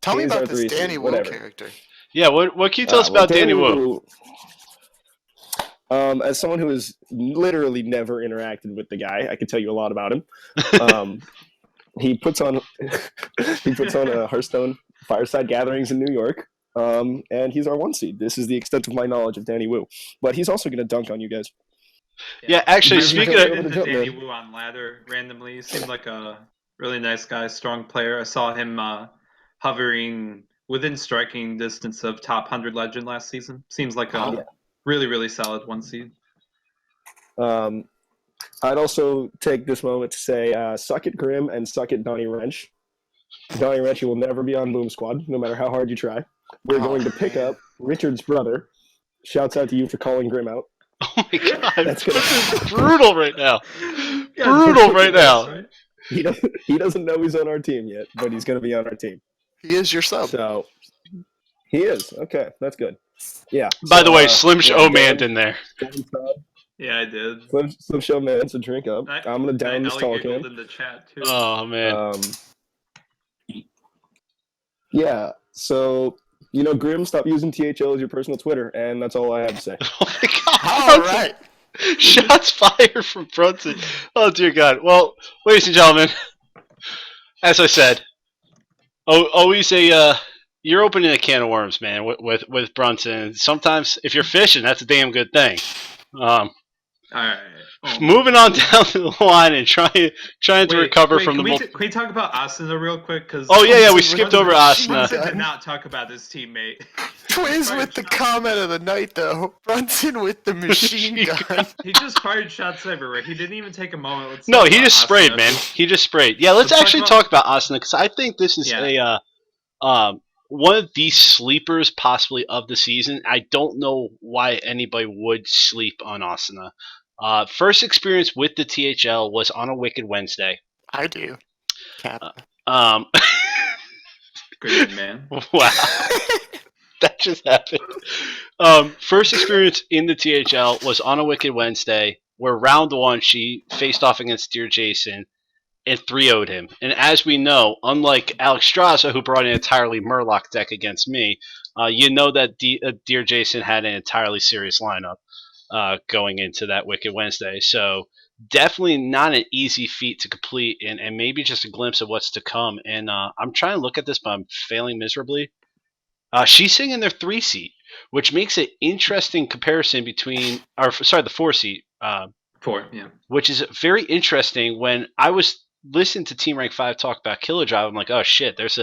Tell me He's about our this 3 seed, Danny Wu whatever. character. Yeah, what can you tell us about Danny Wu? As someone who has literally never interacted with the guy, I can tell you a lot about him. He puts on a Hearthstone fireside gatherings in New York, and he's our 1 seed. This is the extent of my knowledge of Danny Wu, but he's also going to dunk on you guys. Yeah, actually, I speaking ran of, into jump, Danny man. Wu on ladder randomly. He seemed like a really nice guy, strong player. I saw him hovering within striking distance of top 100 legend last season. Seems like a really, really solid 1 seed. I'd also take this moment to say, suck it, Grim, and suck it, Donnie Wrench. Donnie Wrench, you will never be on Boom Squad, no matter how hard you try. We're going to pick up Richard's brother. Shouts out to you for calling Grim out. oh my God, That's gonna- Brunson's brutal right now. Yeah, Brutal right now. right. He doesn't know he's on our team yet, but he's going to be on our team. He is your sub. So he is. Okay, that's good. Yeah. By the way, so, Slim yeah, Showman in there. Yeah, I did. Slim Show Man, so drink up. I'm going to down this tall giggled can. in the chat too. Oh man. Yeah, so, Grim, stop using THL as your personal Twitter, and that's all I have to say. Oh my God. All right. Shots fired from Brunson. Oh dear God. Well, ladies and gentlemen, as I said, always you're opening a can of worms, man. With Brunson. Sometimes if you're fishing, that's a damn good thing. All right. Oh. Moving on down the line and trying to recover from can the. Can we talk about Asuna real quick? Cause oh yeah, we skipped over Asuna. Brunson did not talk about his teammate. Twiz with the comment of the night, though. Brunson with the machine gun. He just fired shots everywhere. He didn't even take a moment. Let's No, talk he about just sprayed, Asuna. man. He just sprayed. Yeah, let's actually talk about Asuna because I think this is one of the sleepers possibly of the season. I don't know why anybody would sleep on Asuna. First experience with the THL was on a Wicked Wednesday. I do. Cap. Good man. Wow. That just happened. First experience in the THL was on a Wicked Wednesday, where round 1 she faced off against Dear Jason and 3-0'd him. And as we know, unlike Alex Straza, who brought an entirely Murloc deck against me, you know that Dear Jason had an entirely serious lineup going into that Wicked Wednesday. So definitely not an easy feat to complete, and maybe just a glimpse of what's to come. And I'm trying to look at this, but I'm failing miserably. She's sitting in their 3 seat, which makes an interesting comparison between, the 4 seat. 4, yeah. Which is very interesting. When I was listening to Team Rank 5 talk about Killer Drive, I'm like, oh shit, there's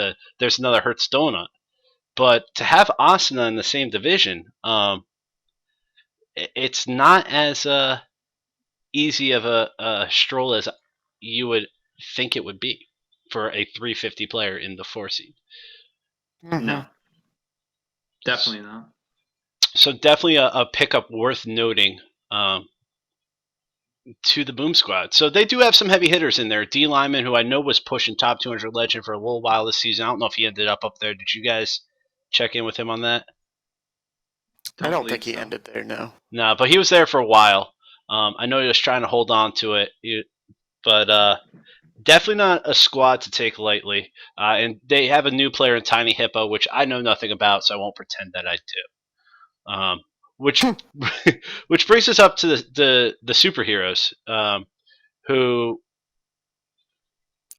another Hertz donut. But to have Asuna in the same division, it's not as easy of a stroll as you would think it would be for a 350 player in the 4 seed. Mm-hmm. No. Definitely not. So definitely a pickup worth noting to the Boom Squad. So they do have some heavy hitters in there. D Lyman, who I know was pushing top 200 legend for a little while this season. I don't know if he ended up there. Did you guys check in with him on that? I don't think he ended there, no. No, but he was there for a while. I know he was trying to hold on to it, but definitely not a squad to take lightly. And they have a new player in Tiny Hippo, which I know nothing about, so I won't pretend that I do. Which brings us up to the superheroes, who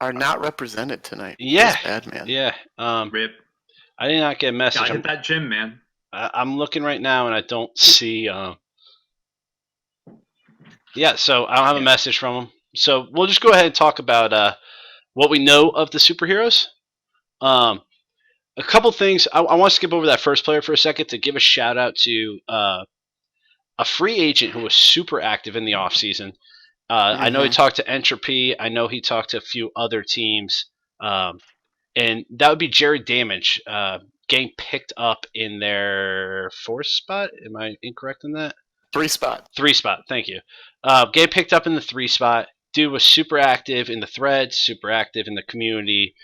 are not represented tonight. Yeah. Feels bad, man. Yeah. Rip. I did not get a message. Gotta hit that gym, man. I'm looking right now and I don't see. Yeah, so I don't have a message from him. So we'll just go ahead and talk about what we know of the superheroes. A couple things. I want to skip over that first player for a second to give a shout out to a free agent who was super active in the offseason. I know he talked to Entropy. I know he talked to a few other teams. And that would be Jerry Damage getting picked up in their fourth spot. Am I incorrect in that? 3 spot. 3 spot. Thank you. Getting picked up in the 3 spot. Dude was super active in the threads, super active in the community.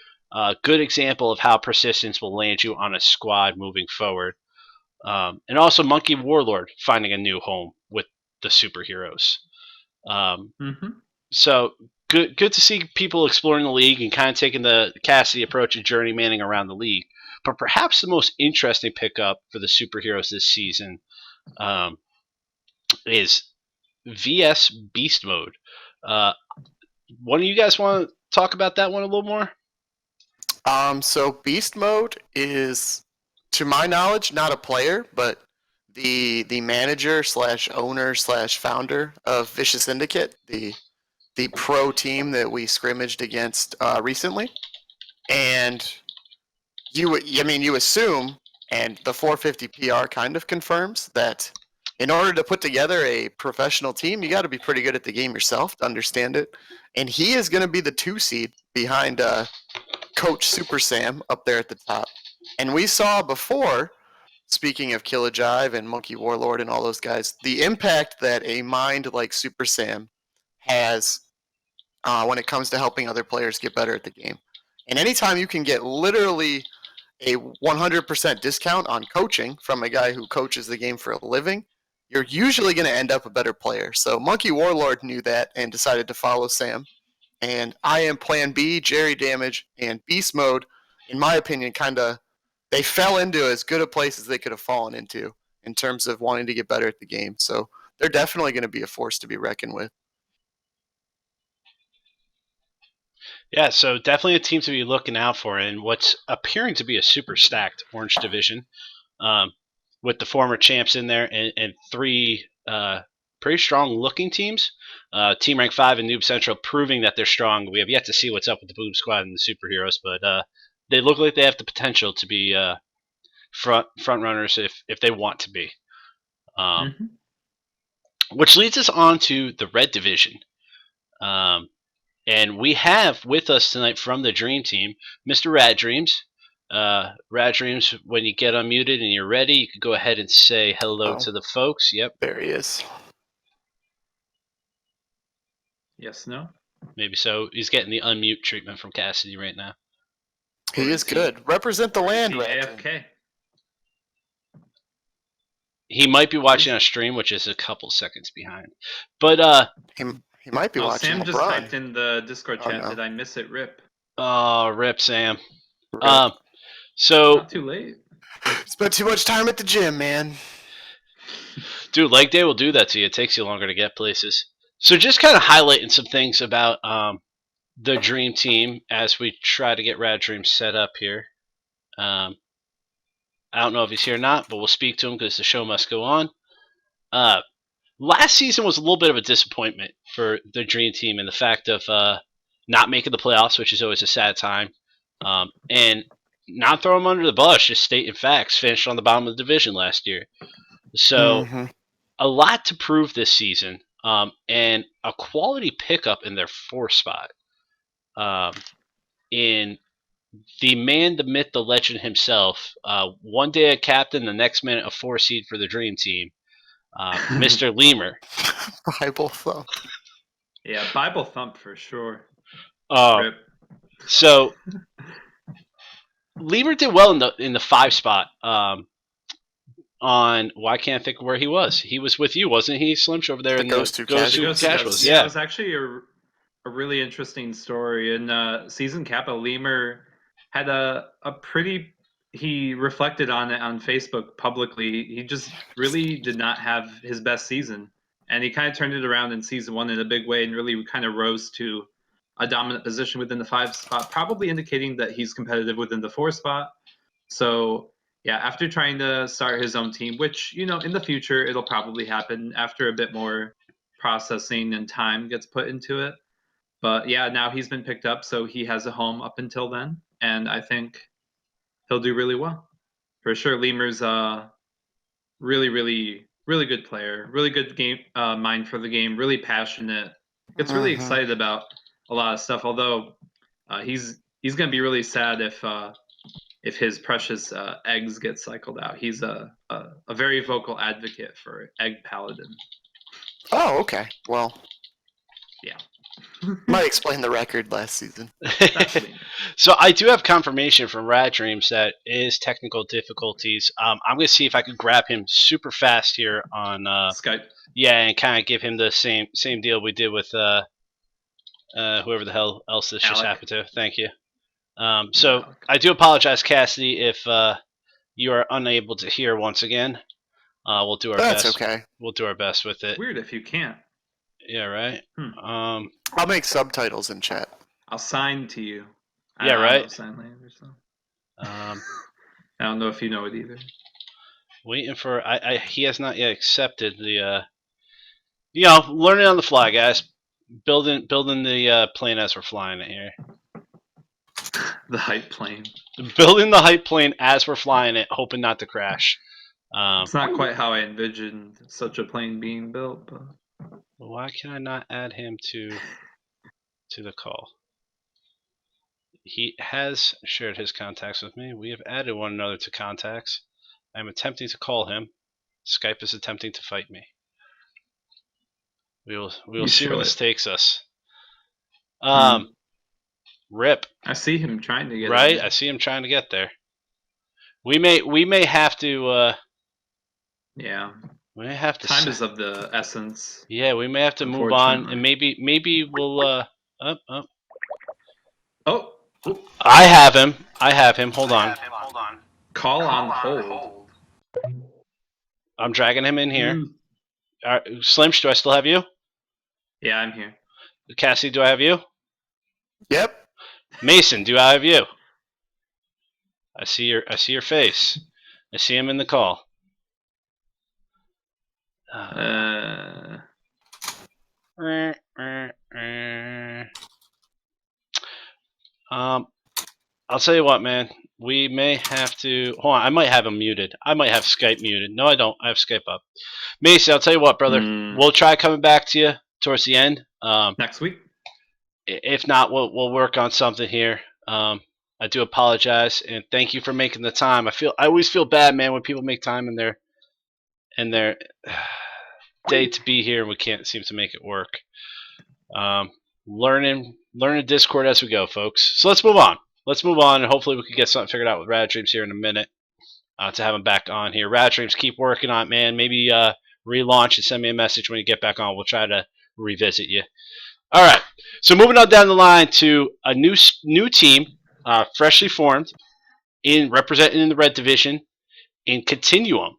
Good example of how persistence will land you on a squad moving forward. And also Monkey Warlord finding a new home with the superheroes. So good to see people exploring the league and kind of taking the Cassidy approach of journeymaning around the league. But perhaps the most interesting pickup for the superheroes this season is VS Beast Mode. One of you guys want to talk about that one a little more? So Beast Mode is, to my knowledge, not a player, but the manager slash owner slash founder of Vicious Syndicate, the pro team that we scrimmaged against recently. And you assume, and the 450 PR kind of confirms that in order to put together a professional team, you got to be pretty good at the game yourself to understand it. And he is going to be the 2 seed behind Coach Super Sam up there at the top. And we saw before, speaking of Killajive and Monkey Warlord and all those guys, the impact that a mind like Super Sam has when it comes to helping other players get better at the game. And anytime you can get literally a 100% discount on coaching from a guy who coaches the game for a living, you're usually going to end up a better player. So Monkey Warlord knew that and decided to follow Sam. And I am Plan B, Jerry Damage, and Beast Mode, in my opinion, they fell into as good a place as they could have fallen into in terms of wanting to get better at the game. So they're definitely going to be a force to be reckoned with. Yeah, so definitely a team to be looking out for in what's appearing to be a super stacked Orange division, with the former champs in there and 3 pretty strong looking teams. Team Rank 5 and Noob Central proving that they're strong. We have yet to see what's up with the Boom Squad and the superheroes, but they look like they have the potential to be front runners if they want to be. Which leads us on to the Red Division. And we have with us tonight from the Dream Team, Mr. Rad Dreams. Rad Dreams, when you get unmuted and you're ready, you can go ahead and say hello to the folks. Yep. There he is. Yes, no? Maybe so. He's getting the unmute treatment from Cassidy right now. He is good. Represent the land, Rad. AFK. He might be watching on stream, which is a couple seconds behind. But he might be watching Sam LeBron. just typed in the Discord chat. no. Did I miss it? Rip. Oh, rip Sam. Rip. So Not too late. Spent too much time at the gym, man. Dude, leg day will do that to you. It takes you longer to get places. So just kind of highlighting some things about the Dream Team as we try to get Rad Dream set up here. I don't know if he's here or not, but we'll speak to him because the show must go on. Last season was a little bit of a disappointment for the Dream Team in the fact of not making the playoffs, which is always a sad time, and not throw them under the bus, just stating facts. Finished on the bottom of the division last year. So a lot to prove this season, and a quality pickup in their 4 spot. In the man, the myth, the legend himself, one day a captain, the next minute a 4 seed for the Dream Team, Mr. Lemur. Bible thump. Yeah, Bible thump for sure. Rip. So Lemur did well in the 5 spot. I can't think of where he was. He was with you, wasn't he, Slimch, over there in the Ghost to Casuals? Yeah, it was actually a really interesting story. In season Kappa, Lemur had a pretty. He reflected on it on Facebook publicly. He just really did not have his best season, and he kind of turned it around in season 1 in a big way, and really kind of rose to a dominant position within the 5 spot, probably indicating that he's competitive within the 4 spot. So yeah, after trying to start his own team, which, in the future it'll probably happen after a bit more processing and time gets put into it. But yeah, now he's been picked up, so he has a home up until then, and I think he'll do really well. For sure, Lemur's really, really, really good player, really good game mind for the game, really passionate. Gets really excited about a lot of stuff. Although he's gonna be really sad if his precious eggs get cycled out. He's a very vocal advocate for Egg Paladin. Oh, okay. Well, Yeah. might explain the record last season. That's Lemur. So I do have confirmation from Rad Dreams that is technical difficulties. I'm going to see if I could grab him super fast here on Skype. Yeah, and kind of give him the same deal we did with whoever the hell else this just Alec. happened to. Thank you. So Alec. I do apologize, Cassidy, if you are unable to hear once again. We'll do our That's best. okay. We'll do our best with it. Weird if you can't. Yeah, right. I'll make subtitles in chat. I'll sign to you. Yeah, I don't right. know sign language, so. I I don't know if you know it either. Waiting for he has not yet accepted the learning on the fly, guys. Building the plane as we're flying it here. The hype plane. Building the hype plane as we're flying it, hoping not to crash. It's not quite how I envisioned such a plane being built, but Why can I not add him to the call? He has shared his contacts with me. We have added one another to contacts. I'm attempting to call him. Skype is attempting to fight me. We will see where this takes us. Rip. I see him trying to get Right, in. I see him trying to get there. We may have to. Yeah. We may have to. Time is of the essence. Yeah, we may have to move on, and maybe we'll. Oh. I have him. Hold on. Call on hold. I'm dragging him in here. Slimsh, do I still have you? Yeah, I'm here. Cassie, do I have you? Yep. Mason, do I have you? I see your face. I see him in the call. I'll tell you what, man. We may have to. Hold on, I might have him muted. I might have Skype muted. No, I don't. I have Skype up. Mason, I'll tell you what, brother. We'll try coming back to you towards the end. Next week. If not, we'll work on something here. I do apologize, and thank you for making the time. I always feel bad, man, when people make time in their day to be here and we can't seem to make it work. Learning Discord as we go, folks. So let's move on. And hopefully we can get something figured out with Rad Dreams here in a minute to have him back on here. Rad Dreams, keep working on it, man. Maybe relaunch and send me a message when you get back on. We'll try to revisit you. All right. So moving on down the line to a new team, freshly formed, representing in the Red Division, in Continuum,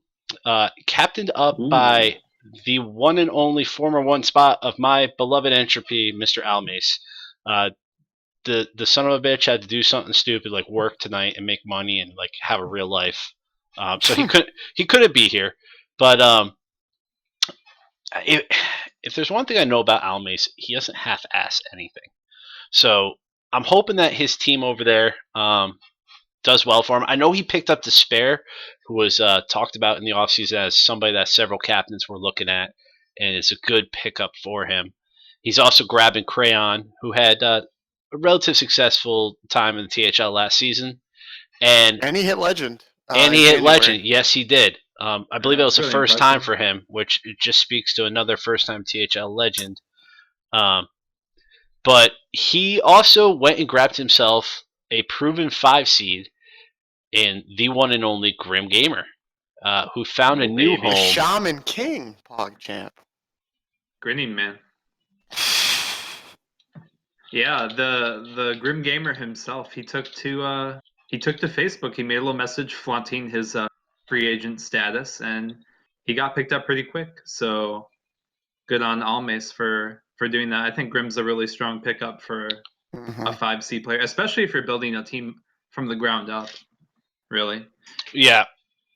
captained up by the one and only former one spot of my beloved Entropy, Mr. Almace. The son of a bitch had to do something stupid like work tonight and make money and like have a real life, so he couldn't be here. But if there's one thing I know about Almace, he doesn't half-ass anything. So I'm hoping that his team over there does well for him. I know he picked up Despair, who was talked about in the offseason as somebody that several captains were looking at, and it's a good pickup for him. He's also grabbing Crayon, who had a relatively successful time in the THL last season. And he hit Legend. He hit Legend. Yes, he did. I believe it was the first time for him, which just speaks to another first-time THL Legend. But he also went and grabbed himself a proven 5 seed in the one and only Grim Gamer, who found a new home. Shaman King, PogChamp. Grinning man. Yeah, the Grim Gamer himself, he took to Facebook. He made a little message flaunting his free agent status, and he got picked up pretty quick. So good on Almace for for doing that. I think Grimm's a really strong pickup for Mhm. a 5C player, especially if you're building a team from the ground up. Really. Yeah,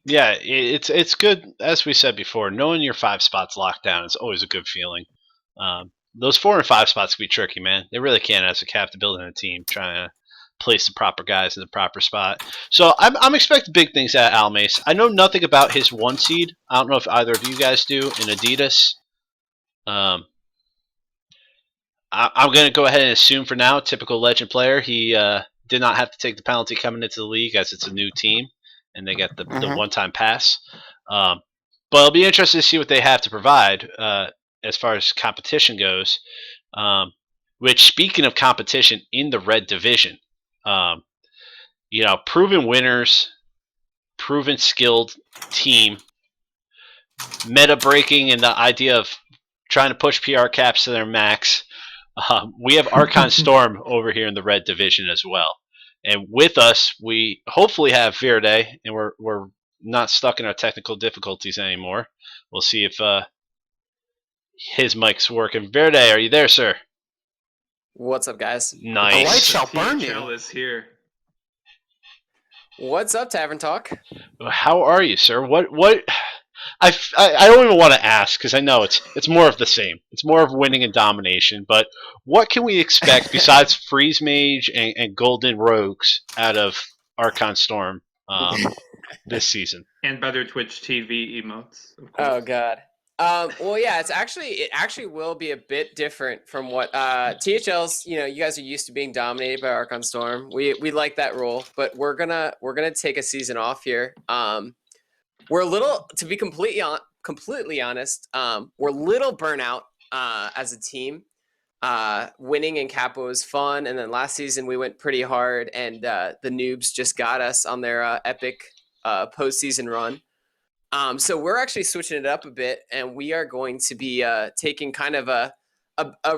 it's good. As we said before, knowing your 5 spots locked down is always a good feeling. Those 4 and 5 spots can be tricky, man. They really can as a captain building a team, trying to place the proper guys in the proper spot. So I'm expecting big things at Almace. I know nothing about his 1 seed. I don't know if either of you guys do in Adidas. I'm going to go ahead and assume for now, typical legend player, he did not have to take the penalty coming into the league as it's a new team and they get the Mhm. one-time pass. But it'll be interesting to see what they have to provide as far as competition goes. Which, speaking of competition in the red division, proven winners, proven skilled team, meta breaking, and the idea of trying to push PR caps to their max. We have Archon Storm over here in the red division as well. And with us, we hopefully have Verde, and we're not stuck in our technical difficulties anymore. We'll see if his mic's working. Verde, are you there, sir? What's up, guys? The light Nice. shall burn THL you. is here. What's up, Tavern Talk? How are you, sir? What? I don't even want to ask because I know it's more of the same. It's more of winning and domination. But what can we expect besides Freeze Mage and Golden Rogues out of Archon Storm this season? And better Twitch TV emotes, of course. Oh God. Well, yeah, it actually will be a bit different from what THL's. You guys are used to being dominated by Archon Storm. We like that role, but we're gonna take a season off here. We're a little, to be completely honest, we're a little burnout as a team. Winning in Capo was fun, and then last season we went pretty hard, and the noobs just got us on their epic postseason run. So we're actually switching it up a bit, and we are going to be taking kind of a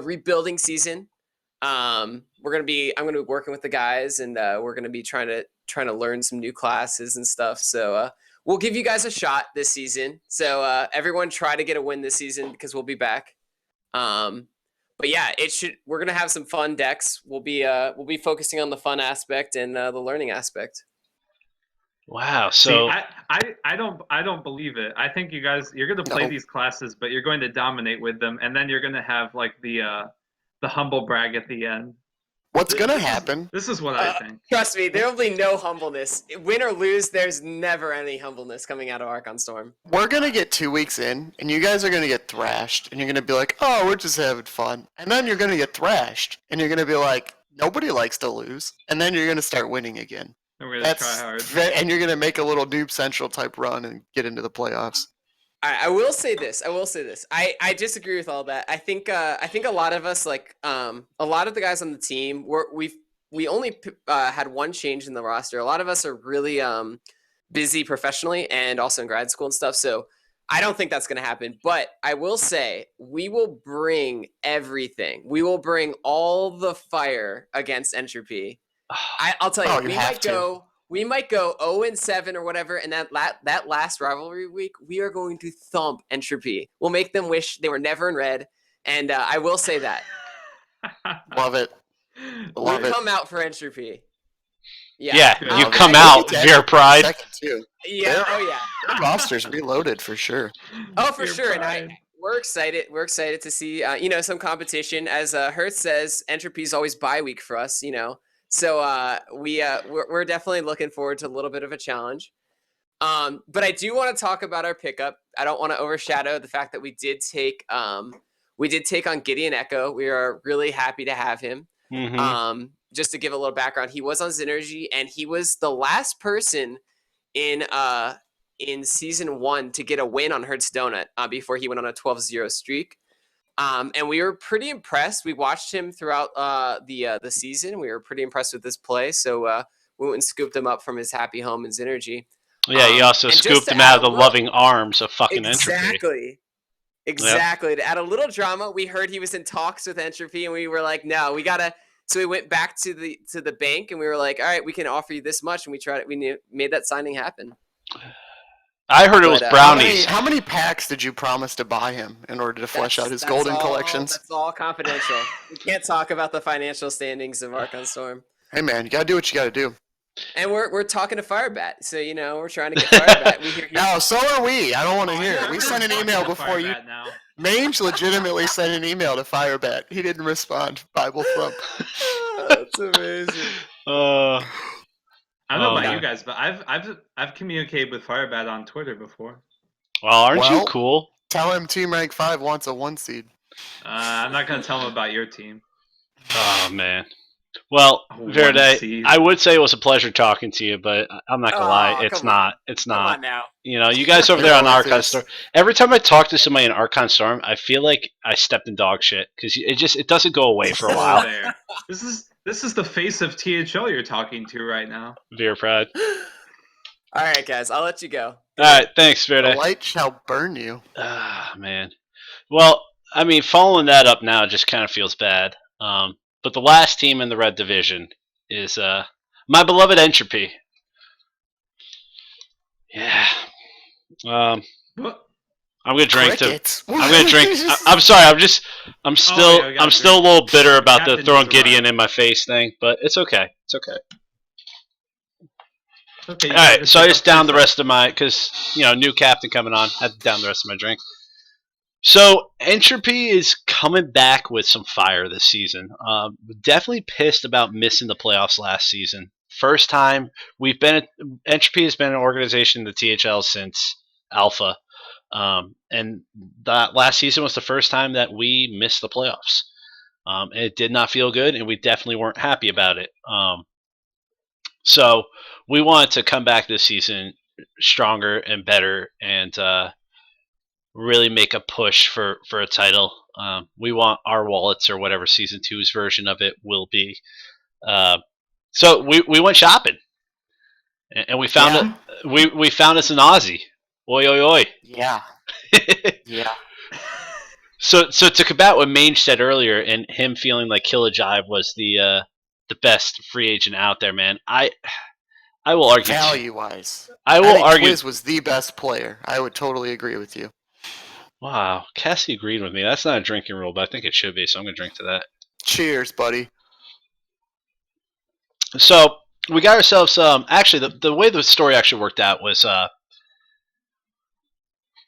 rebuilding season. I'm gonna be working with the guys, and we're gonna be trying to learn some new classes and stuff. So we'll give you guys a shot this season. So everyone try to get a win this season because we'll be back. But yeah, we're gonna have some fun decks. We'll be focusing on the fun aspect and the learning aspect. Wow. So See, I don't believe it. I think you're gonna play these classes, but you're going to dominate with them, and then you're gonna have like the humble brag at the end. What's gonna happen? This is what I think. Trust me, there will be no humbleness. Win or lose, there's never any humbleness coming out of Archon Storm. We're gonna get 2 weeks in, and you guys are gonna get thrashed, and you're gonna be like, "Oh, we're just having fun," and then you're gonna get thrashed, and you're gonna be like, "Nobody likes to lose," and then you're gonna start winning again. And we're gonna try hard. And you're gonna make a little Noob Central type run and get into the playoffs. I will say this. I disagree with all that. I think a lot of us, like a lot of the guys on the team, we only had one change in the roster. A lot of us are really busy professionally and also in grad school and stuff. So I don't think that's going to happen. But I will say we will bring everything. We will bring all the fire against Entropy. I'll tell you, Oh, you have to. We might go 0-7 or whatever, and that last rivalry week, we are going to thump Entropy. We'll make them wish they were never in red, and I will say that. Love it. Love it. Come out for Entropy. Yeah, Good. you I'll come be out, dead Veer Pride. Second too. Yeah. Oh yeah. Their roster's reloaded for sure. Oh, for Your sure. pride. And we're excited. We're excited to see some competition. As Hertz says, Entropy is always bye week for us. So we're definitely looking forward to a little bit of a challenge. But I do want to talk about our pickup. I don't want to overshadow the fact that we did take on Gideon Echo. We are really happy to have him. Mm-hmm. Just to give a little background, he was on Synergy, and he was the last person in season 1 to get a win on Hertz Donut before he went on a 12-0 streak. And we were pretty impressed. We watched him throughout the season. We were pretty impressed with his play. So we went and scooped him up from his happy home in Synergy. Yeah, you also and just scooped to him add out of a the little- loving arms of fucking Entropy. Exactly. To add a little drama, we heard he was in talks with Entropy, and we were like, no, we gotta. So we went back to the bank, and we were like, all right, we can offer you this much, and we made that signing happen. I heard it was But, brownies. How many packs did you promise to buy him in order to flesh out his golden collections? That's all confidential. We can't talk about the financial standings of Archon Storm. Hey man, you gotta do what you gotta do. And we're talking to Firebat, so we're trying to get Firebat. We hear No, so are we. I don't want to hear it. We sent an email before you. Firebat now. Mange legitimately sent an email to Firebat. He didn't respond. Bible thump. That's amazing. I don't know about man. you guys, but I've communicated with Firebat on Twitter before. Well, aren't you Well- cool? Tell him Team Rank 5 wants a 1 seed. I'm not gonna tell him about your team. Oh man. Well, One Verde, seed. I would say it was a pleasure talking to you, but I'm not gonna lie, it's come on. not. It's Come not. on now. You guys over It there on always Archon is. Storm. Every time I talk to somebody in Archon Storm, I feel like I stepped in dog shit because it doesn't go away for a while. There. This is the face of THL you're talking to right now. Veer Pride. All right, guys, I'll let you go. All right, thanks, The Verde. light shall burn you. Ah, man. Well, I mean, following that up now just kind of feels bad. But the last team in the red division is my beloved Entropy. Yeah. I'm gonna drink to. Crickets. I'm gonna drink. I'm sorry. I'm still. yeah, we gotta I'm still a drink. little bitter about the Captain throwing needs to Gideon run. in my face thing, but it's okay. It's okay. Okay. All right. So I just downed the rest of my because new captain coming on. Had to down the rest of my drink. So Entropy is coming back with some fire this season. Definitely pissed about missing the playoffs last season. First time Entropy has been an organization in the THL since Alpha, and that last season was the first time that we missed the playoffs. It did not feel good, and we definitely weren't happy about it. So we wanted to come back this season stronger and better, and really make a push for a title. We want our wallets or whatever season 2's version of it will be. So we went shopping, and we found we found us an Aussie. Oi oi oi. Yeah. Yeah. So to combat what Mange said earlier, and him feeling like Killajive was the best free agent out there, man. I will argue. Value wise. I will think argue. Twiz was the best player. I would totally agree with you. Wow, Cassie agreed with me. That's not a drinking rule, but I think it should be, so I'm gonna drink to that. Cheers, buddy. So we got ourselves actually the way the story actually worked out was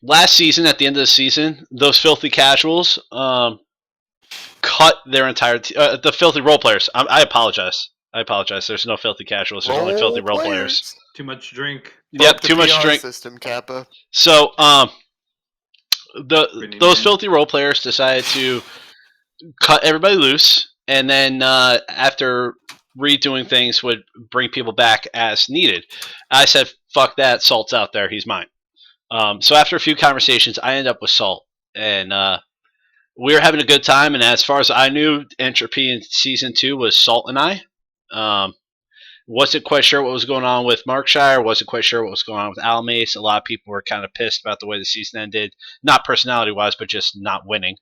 last season at the end of the season those filthy casuals cut their entire the filthy role players. I apologize. There's no filthy casuals. There's only filthy role players. Too much drink. Yep, Broke the too much PR drink. System, Kappa. So those man. filthy role players decided to cut everybody loose, and then after redoing things would bring people back as needed. I said, fuck that, Salt's out there, he's mine. So after a few conversations, I ended up with Salt, and we were having a good time, and as far as I knew, Entropy in Season 2 was Salt and I. Wasn't quite sure what was going on with Markshire, wasn't quite sure what was going on with Almace. A lot of people were kind of pissed about the way the season ended, not personality-wise, but just not winning.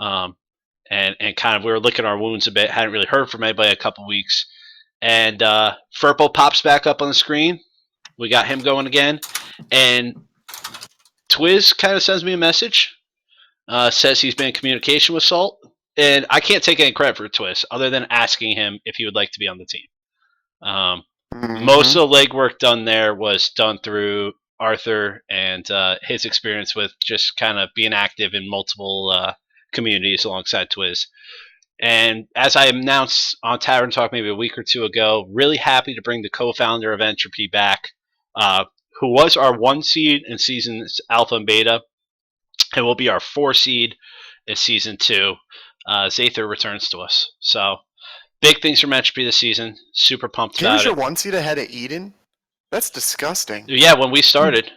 And kind of we were licking our wounds a bit, hadn't really heard from anybody in a couple weeks. And Furpo pops back up on the screen. We got him going again. And Twiz kind of sends me a message, says he's been in communication with Salt. And I can't take any credit for Twiz other than asking him if he would like to be on the team. Most of the legwork done there was done through Arthur and his experience with just kind of being active in multiple communities alongside Twiz. And as I announced on Tavern Talk maybe a week or two ago, really happy to bring the co-founder of Entropy back, who was our 1 seed in seasons Alpha and Beta, and will be our 4 seed in Season 2. Zather returns to us. So, big things from Entropy this season. Super pumped about Here's your it. 1 seed ahead of Eden? That's disgusting. Yeah, when we started,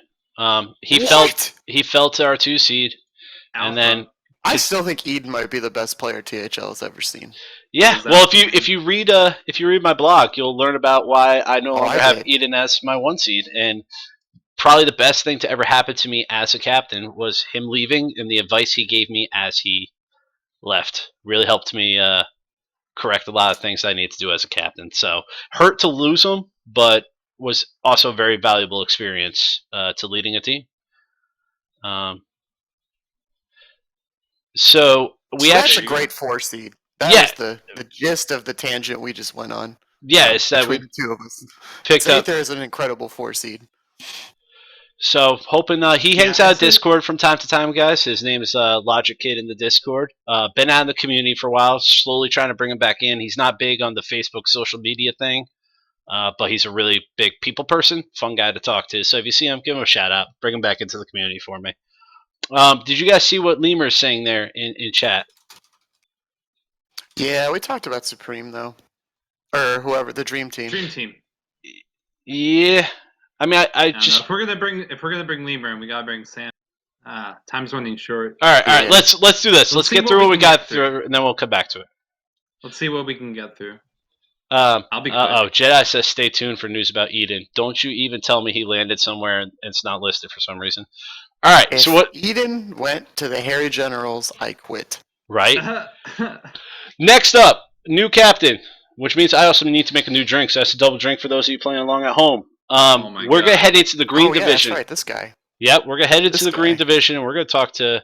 he What? fell to our 2 seed, and then I still think Eden might be the best player THL has ever seen. yeah. Well, if you read my blog, you'll learn about why I no longer I have did. Eden as my 1 seed, and probably the best thing to ever happen to me as a captain was him leaving and the advice he gave me as he left. Really helped me correct a lot of things I need to do as a captain. So hurt to lose him, but was also a very valuable experience to leading a team. So we So actually, that's a great 4 seed. That yeah, was the gist of the tangent we just went on. yeah, it's that we Between the two of us. picked up. Aether is an incredible 4 seed. So hoping he hangs Yeah, out it's Discord from time to time, guys. His name is Logic Kid in the Discord. Been out in the community for a while, slowly trying to bring him back in. He's not big on the Facebook social media thing, but he's a really big people person, fun guy to talk to. So if you see him, give him a shout out. Bring him back into the community for me. Did you guys see what Lemur is saying there in chat? Yeah, we talked about Supreme though, or whoever the Dream Team. Dream Team. Yeah, I mean, I I don't just know. If we're gonna bring Lemur, we gotta bring Sam. Time's running short. all right. Yeah. Let's do this. Let's see get what through we what we can got get through. through, and then we'll come back to it. Let's see what we can get through. I'll be quick. Jedi says stay tuned for news about Eden. Don't you even tell me he landed somewhere and it's not listed for some reason. All right, If so what? Eden went to the Harry Generals, I quit. Right. Next up, new captain, which means I also need to make a new drink. So that's a double drink for those of you playing along at home. my We're gonna God. head into the green Oh yeah, division. that's right. This guy. Yep, we're gonna head into This the green guy. division, and we're gonna talk to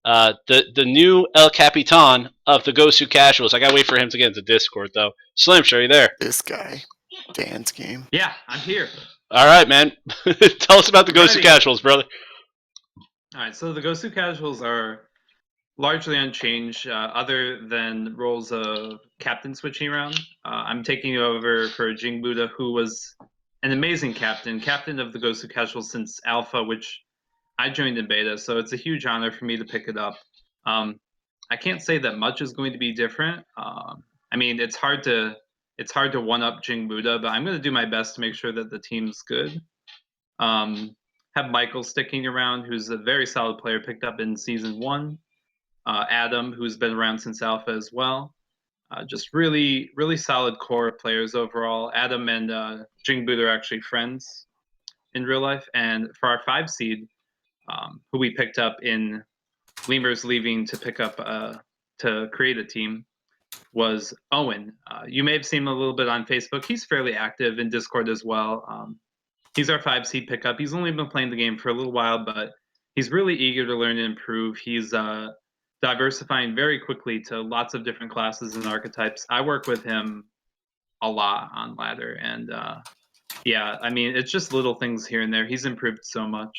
the new El Capitan of the Gosu Casuals. I gotta wait for him to get into Discord though. Slim, are you there? This guy. Dan's game. Yeah, I'm here. All right, man. Tell us about the Gosu Ready. Casuals, brother. All right, so the Gosu Casuals are largely unchanged, other than roles of captain switching around. I'm taking over for Jing Buddha, who was an amazing captain of the Gosu Casuals since Alpha, which I joined in beta, so it's a huge honor for me to pick it up. I can't say that much is going to be different. I mean, it's hard to one up Jing Buddha, but I'm going to do my best to make sure that the team's good. Have Michael sticking around, who's a very solid player, picked up in season 1. Adam, who's been around since Alpha as well. Just really, really solid core players overall. Adam and Jing Buddha are actually friends in real life. And for our 5 seed, who we picked up in Lemur's leaving to pick up to create a team, was Owen. You may have seen him a little bit on Facebook. He's fairly active in Discord as well. He's our 5 seed pickup. He's only been playing the game for a little while, but he's really eager to learn and improve. He's diversifying very quickly to lots of different classes and archetypes. I work with him a lot on ladder, and yeah, I mean, it's just little things here and there. He's improved so much.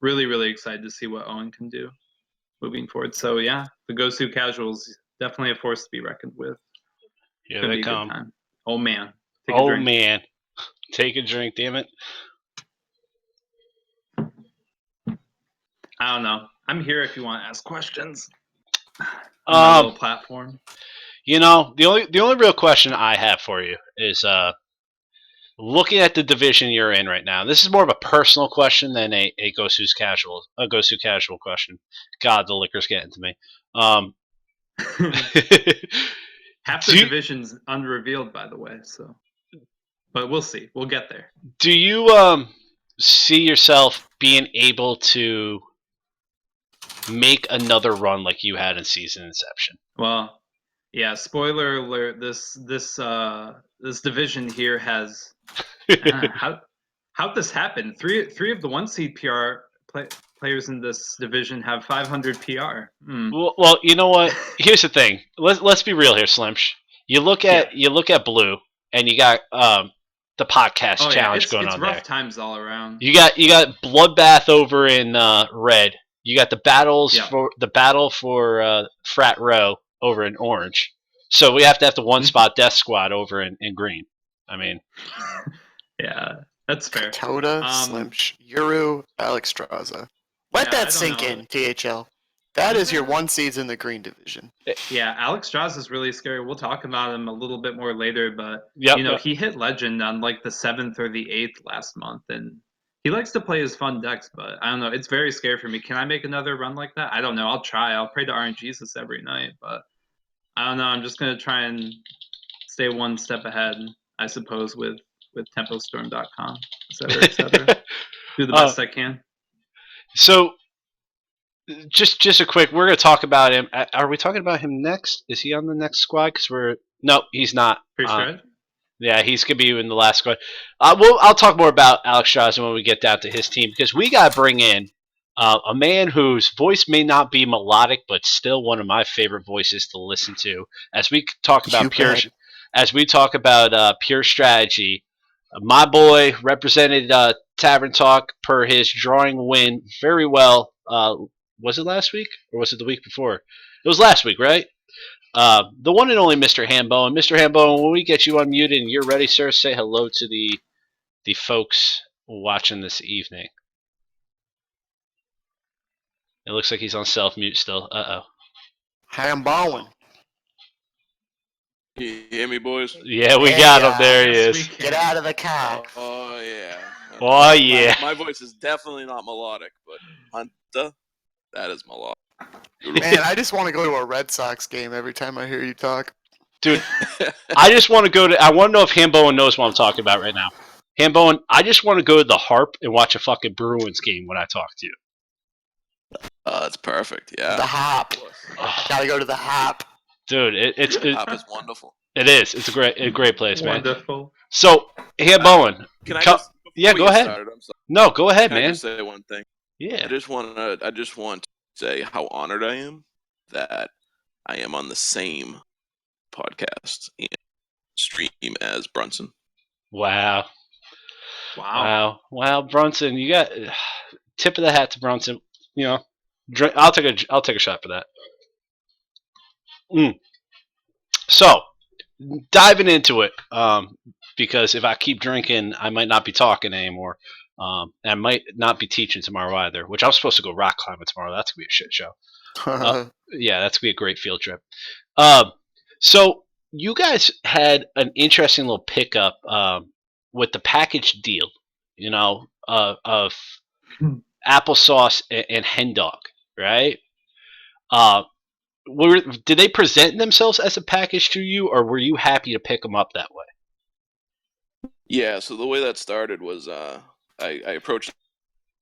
Really, really excited to see what Owen can do moving forward. So yeah, the Gosu Casuals, definitely a force to be reckoned with. Here Gonna they be a good come. time. Oh man. Take a Oh drink. man, take a drink, damn it. I don't know. I'm here if you want to ask questions. On my little platform. You know, the only real question I have for you is looking at the division you're in right now. This is more of a personal question than a Gosu casual question. God, the liquor's getting to me. Half the division's unrevealed, by the way. So, but we'll see. We'll get there. Do you see yourself being able to make another run like you had in season inception? Well, yeah. Spoiler alert: this division here has how'd this happen? Three of the 1 seed PR players in this division have 500 PR. Well, you know what? Here's the thing. Let's be real here, Slimsh. You look at Blue, and you got the podcast challenge going on there. It's rough times all around. You got Bloodbath over in Red. You got the battle for Frat Row over in Orange. So we have to have the 1 spot Death Squad over in Green. I mean, yeah, that's fair. Toda, Slimsh, Yuru, Alex Straza. Let that sink in, THL. That is your 1 seeds in the green division. Yeah, Alex Strauss is really scary. We'll talk about him a little bit more later, but he hit legend on like the 7th or the 8th last month, and he likes to play his fun decks, but I don't know. It's very scary for me. Can I make another run like that? I don't know. I'll try. I'll pray to RNGesus every night, but I don't know. I'm just gonna try and stay 1 step ahead, I suppose, with tempostorm.com, et cetera. Do the best I can. So, just a quick. We're gonna talk about him. Are we talking about him next? Is he on the next squad? No, he's not. Pretty sure. Yeah, he's gonna be in the last squad. I'll talk more about Alex Strauss when we get down to his team because we got to bring in a man whose voice may not be melodic, but still one of my favorite voices to listen to as we talk about pure strategy. My boy represented Tavern Talk per his drawing win very well. Was it last week or was it the week before? It was last week, right? The one and only Mr. Hambone. Mr. Hambone, when we get you unmuted and you're ready, sir, say hello to the folks watching this evening. It looks like he's on self mute still. Hambone. You hear me, boys? Yeah, we got him. There he is. Get out of the car. Oh yeah. Oh yeah. My voice is definitely not melodic, but Hunter, that is melodic. Man, I just want to go to a Red Sox game every time I hear you talk. Dude, I just want to go to. I want to know if Hambone knows what I'm talking about right now. Hambone, I just want to go to the Harp and watch a fucking Bruins game when I talk to you. That's perfect. Yeah. The Hop. Gotta go to the Hop. Dude, it's Hop is wonderful. It is. It's a great place, man. Wonderful. So, Hambone. Can I just, yeah, go ahead. Started, I'm sorry. No, go ahead, Can man. I just say one thing? Yeah. I just want to say how honored I am that I am on the same podcast and stream as Brunson. Wow, Brunson, you got tip of the hat to Brunson. You know, I'll take a shot for that. So, diving into it, because if I keep drinking, I might not be talking anymore. And I might not be teaching tomorrow either, which I'm supposed to go rock climbing tomorrow. That's gonna be a shit show. Yeah, that's gonna be a great field trip. So you guys had an interesting little pickup with the package deal, you know, of applesauce and hen dog, right? Did they present themselves as a package to you, or were you happy to pick them up that way? Yeah, so the way that started was I approached.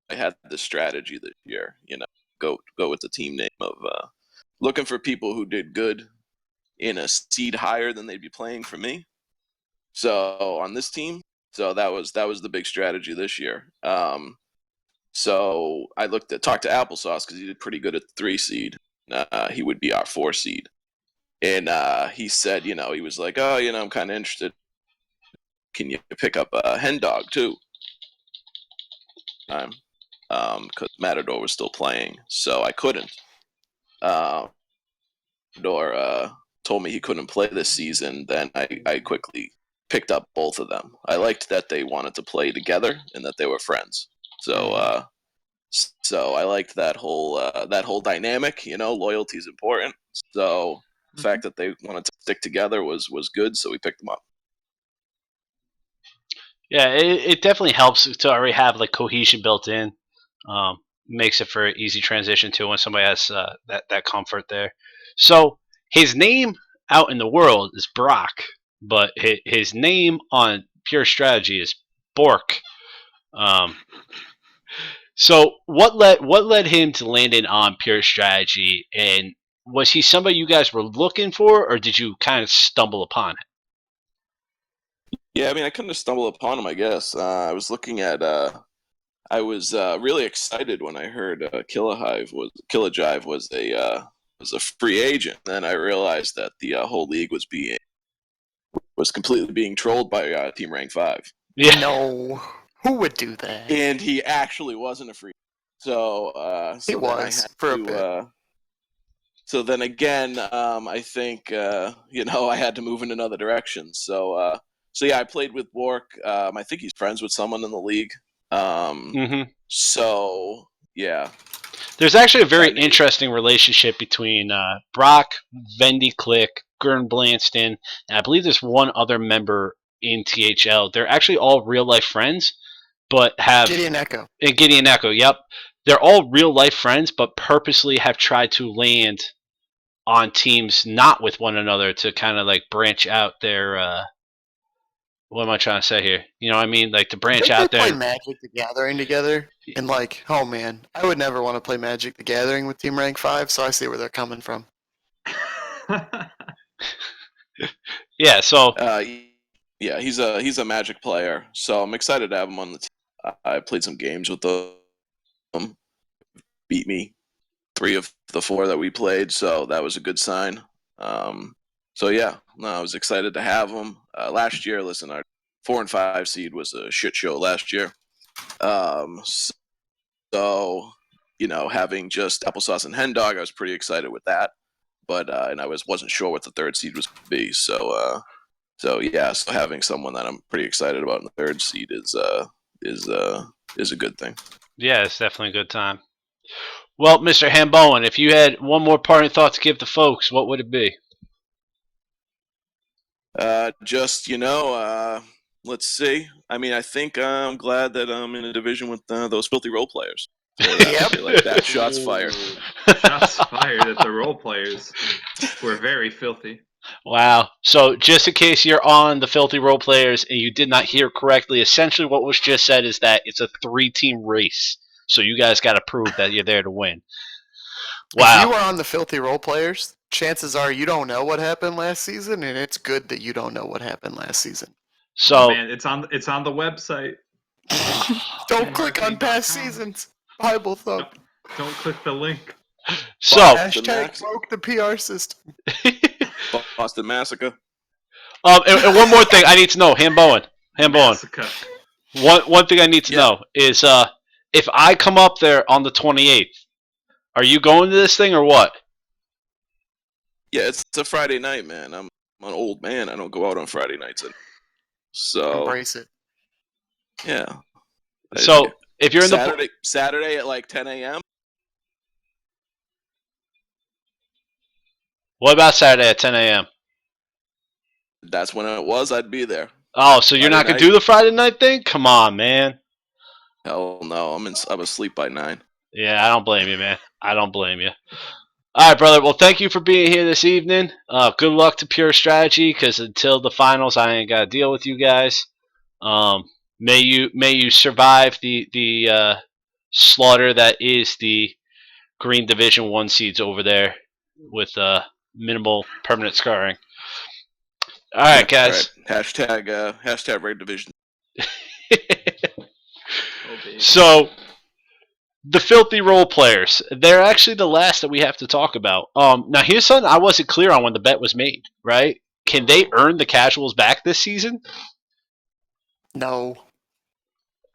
I had this strategy this year, you know, go with the team name of looking for people who did good in a seed higher than they'd be playing for me. So on this team, so that was the big strategy this year. So I talked to Applesauce because he did pretty good at the 3 seed. He would be our 4 seed, and he said, you know, he was like, oh, you know, I'm kind of interested. Can you pick up a hen dog too? Because Matador was still playing, so I couldn't. Matador told me he couldn't play this season. Then I quickly picked up both of them. I liked that they wanted to play together and that they were friends. So so I liked that whole dynamic. You know, loyalty is important. So the fact that they wanted to stick together was good. So we picked them up. Yeah, it definitely helps to already have like cohesion built in. Makes it for an easy transition to when somebody has that comfort there. So his name out in the world is Brock, but his name on Pure Strategy is Bork. So what led him to landing on Pure Strategy, and was he somebody you guys were looking for, or did you kind of stumble upon it? Yeah, I mean, I kind of stumbled upon him, I guess. I was looking at. I was really excited when I heard Killajive was a free agent. Then I realized that the whole league was completely being trolled by Team Rank 5. Yeah. No, who would do that? And he actually wasn't a free agent. So he was for a bit. So then again, I think you know, I had to move in another direction. So yeah, I played with Bork. I think he's friends with someone in the league. So yeah, there's actually a very interesting relationship between Brock, Vendy Click, Gern Blanston, and I believe there's one other member in THL. They're actually all real life friends, but have Gideon Echo. And Gideon Echo, yep. They're all real life friends, but purposely have tried to land on teams not with one another to kind of like branch out their. What am I trying to say here? You know what I mean? Like to branch out there. They play Magic the Gathering together, and like, oh man, I would never want to play Magic the Gathering with Team Rank 5, so I see where they're coming from. Yeah, so Yeah, he's a Magic player, so I'm excited to have him on the team. I played some games with them. Beat me 3 of the 4 that we played, so that was a good sign. So yeah, no, I was excited to have him. Last year, listen, our 4 and 5 seed was a shit show last year. So having just applesauce and hen dog, I was pretty excited with that. But and I wasn't sure what the 3rd seed was going to be. So having someone that I'm pretty excited about in the 3rd seed is a good thing. Yeah, it's definitely a good time. Well, Mr. Hambowen, if you had one more parting thought to give the folks, what would it be? Let's see. I mean, I think I'm glad that I'm in a division with those filthy role players. Yep. Say like that. Shots fired. Shots fired at the role players. We're very filthy. Wow. So just in case you're on the Filthy Role Players and you did not hear correctly, essentially what was just said is that it's a 3-team race. So you guys got to prove that you're there to win. Wow. If you are on the Filthy Role Players, chances are you don't know what happened last season, and it's good that you don't know what happened last season. So man, it's on the website. Don't click on past seasons. Bible thump. Don't click the link. So Hashtag broke the PR system. Boston Massacre. And one more thing I need to know, Hambowen. Massacre. One thing I need to know is if I come up there on the 28th, are you going to this thing or what? Yeah, it's a Friday night, man. I'm an old man. I don't go out on Friday nights. So Embrace it. Yeah. So if you're in Saturday at like 10 a.m. What about Saturday at 10 a.m.? That's when it was. I'd be there. Oh, so you're not gonna do the Friday night thing? Come on, man. Hell no. I'm asleep by 9. Yeah, I don't blame you, man. I don't blame you. All right, brother. Well, thank you for being here this evening. Good luck to Pure Strategy, because until the finals, I ain't got to deal with you guys. May you survive the slaughter that is the Green Division 1 seeds over there with minimal permanent scarring. All right, guys. All right. Hashtag Red Division. So, the Filthy Role Players, they're actually the last that we have to talk about. Now, here's something I wasn't clear on when the bet was made, right? Can they earn the casuals back this season? No.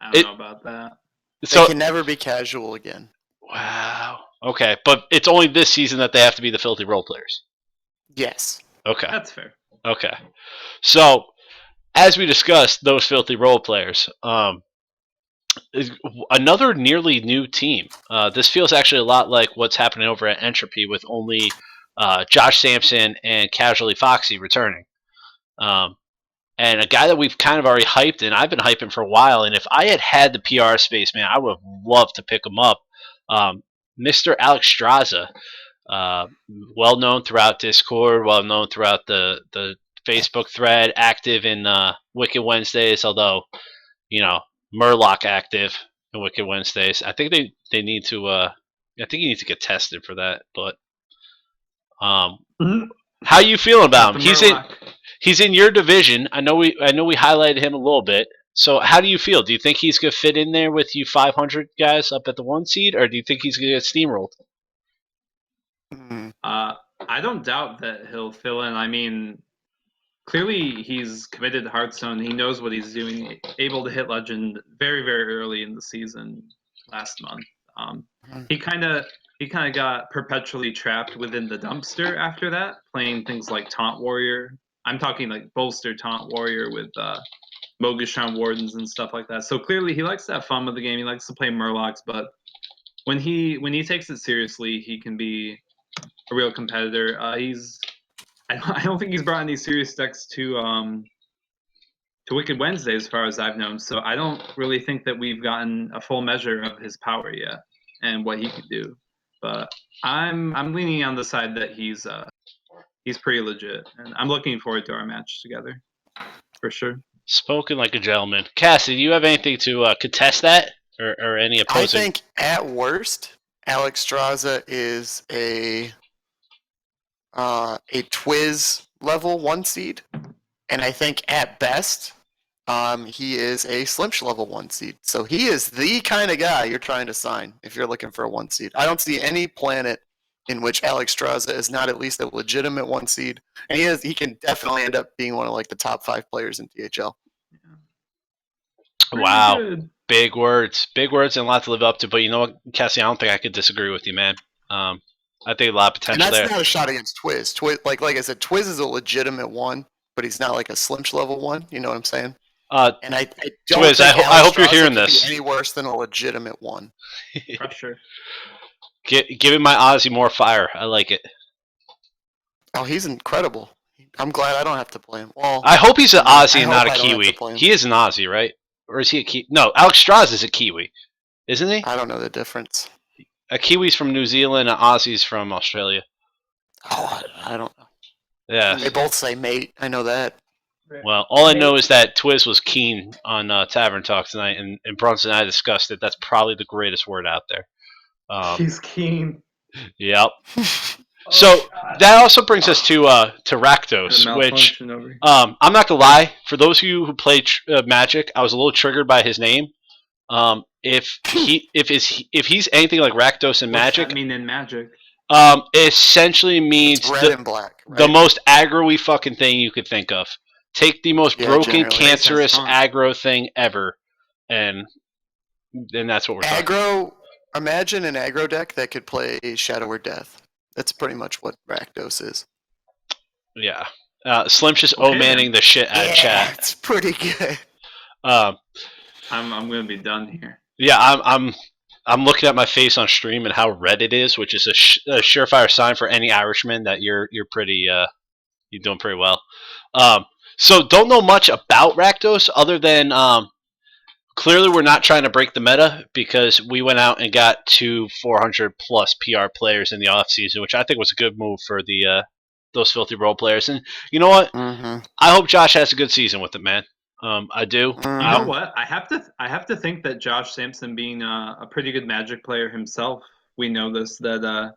I don't know about that. So, they can never be casual again. Wow. Okay, but it's only this season that they have to be the Filthy Role Players. Yes. Okay. That's fair. Okay. So, as we discussed, those Filthy Role Players, is another nearly new team. This feels actually a lot like what's happening over at Entropy with only Josh Sampson and Casually Foxy returning. And a guy that we've kind of already hyped, and I've been hyping for a while, and if I had the PR space, man, I would have loved to pick him up. Mr. Alex Straza, well known throughout Discord, well known throughout the Facebook thread, active in Wicked Wednesdays, although, Murloc active in Wicked Wednesdays. I think they need to I think you need to get tested for that, but how you feeling about him? He's in your division. I know we highlighted him a little bit. So how do you feel? Do you think he's gonna fit in there with you 500 guys up at the 1 seed, or do you think he's gonna get steamrolled? I don't doubt that he'll fill in. I mean, clearly he's committed to Hearthstone. He knows what he's doing. Able to hit Legend very, very early in the season last month. He kind of got perpetually trapped within the dumpster after that, playing things like Taunt Warrior. I'm talking like bolster Taunt Warrior with Mogushon Wardens and stuff like that. So clearly he likes to have fun with the game. He likes to play Murlocs, but when he takes it seriously, he can be a real competitor. I don't think he's brought any serious decks to Wicked Wednesday as far as I've known. So I don't really think that we've gotten a full measure of his power yet and what he could do. But I'm leaning on the side that he's pretty legit, and I'm looking forward to our match together for sure. Spoken like a gentleman. Cassie, do you have anything to contest that, or any opposing? I think at worst, Alex Straza is a Twiz level 1 seed. and I think at best, he is a Slimsh level 1 seed. So he is the kind of guy you're trying to sign if you're looking for a 1 seed. I don't see any planet in which Alex Straza is not at least a legitimate 1 seed, and he can definitely end up being one of like the top 5 players in THL. Wow. Good. Big words, and a lot to live up to. But you know what, Cassie, I don't think I could disagree with you, man. I think a lot of And potential that's there. not a shot against Twiz. Like I said, Twiz is a legitimate 1, but he's not like a Slimsh level 1. You know what I'm saying? And I don't Twiz, think I hope you're Straza hearing could this. be any worse than a legitimate 1. Pressure. Giving my Aussie more fire. I like it. Oh, he's incredible. I'm glad I don't have to play him. Well, I hope he's an I Aussie and hope not a I don't have to Kiwi. play him. He is an Aussie, right? Or is he a Kiwi? No, Alex Strauss is a Kiwi, isn't he? I don't know the difference. A Kiwi's from New Zealand, an Aussie's from Australia. Oh, I don't know. Yeah. They both say mate. I know that. Well, all I know is that Twiz was keen on Tavern Talk tonight, and Brunson and I discussed it. That's probably the greatest word out there. He's keen. Yep. So that also brings us to Rakdos, The which malfunction over here. I'm not gonna lie. For those of you who play Magic, I was a little triggered by his name. If he's anything like Rakdos in What's Magic, that mean in Magic? essentially means It's red and black. Right? the most aggro-y fucking thing you could think of. Take the most broken, generally. cancerous Makes sense, aggro thing ever, and that's what we're talking about. Aggro. Imagine an aggro deck that could play Shadow or Death. That's pretty much what Rakdos is. Yeah. Slim's just Okay, manning the shit out of chat. It's pretty good. I'm gonna be done here. Yeah, I'm looking at my face on stream and how red it is, which is a surefire sign for any Irishman that you're pretty you're doing pretty well. So don't know much about Rakdos other than clearly we're not trying to break the meta because we went out and got 2 400 plus PR players in the off season, which I think was a good move for the those filthy role players. And you know what? Mm-hmm. I hope Josh has a good season with it, man. I do. You know what? I have to think that Josh Sampson, being a pretty good Magic player himself, we know this that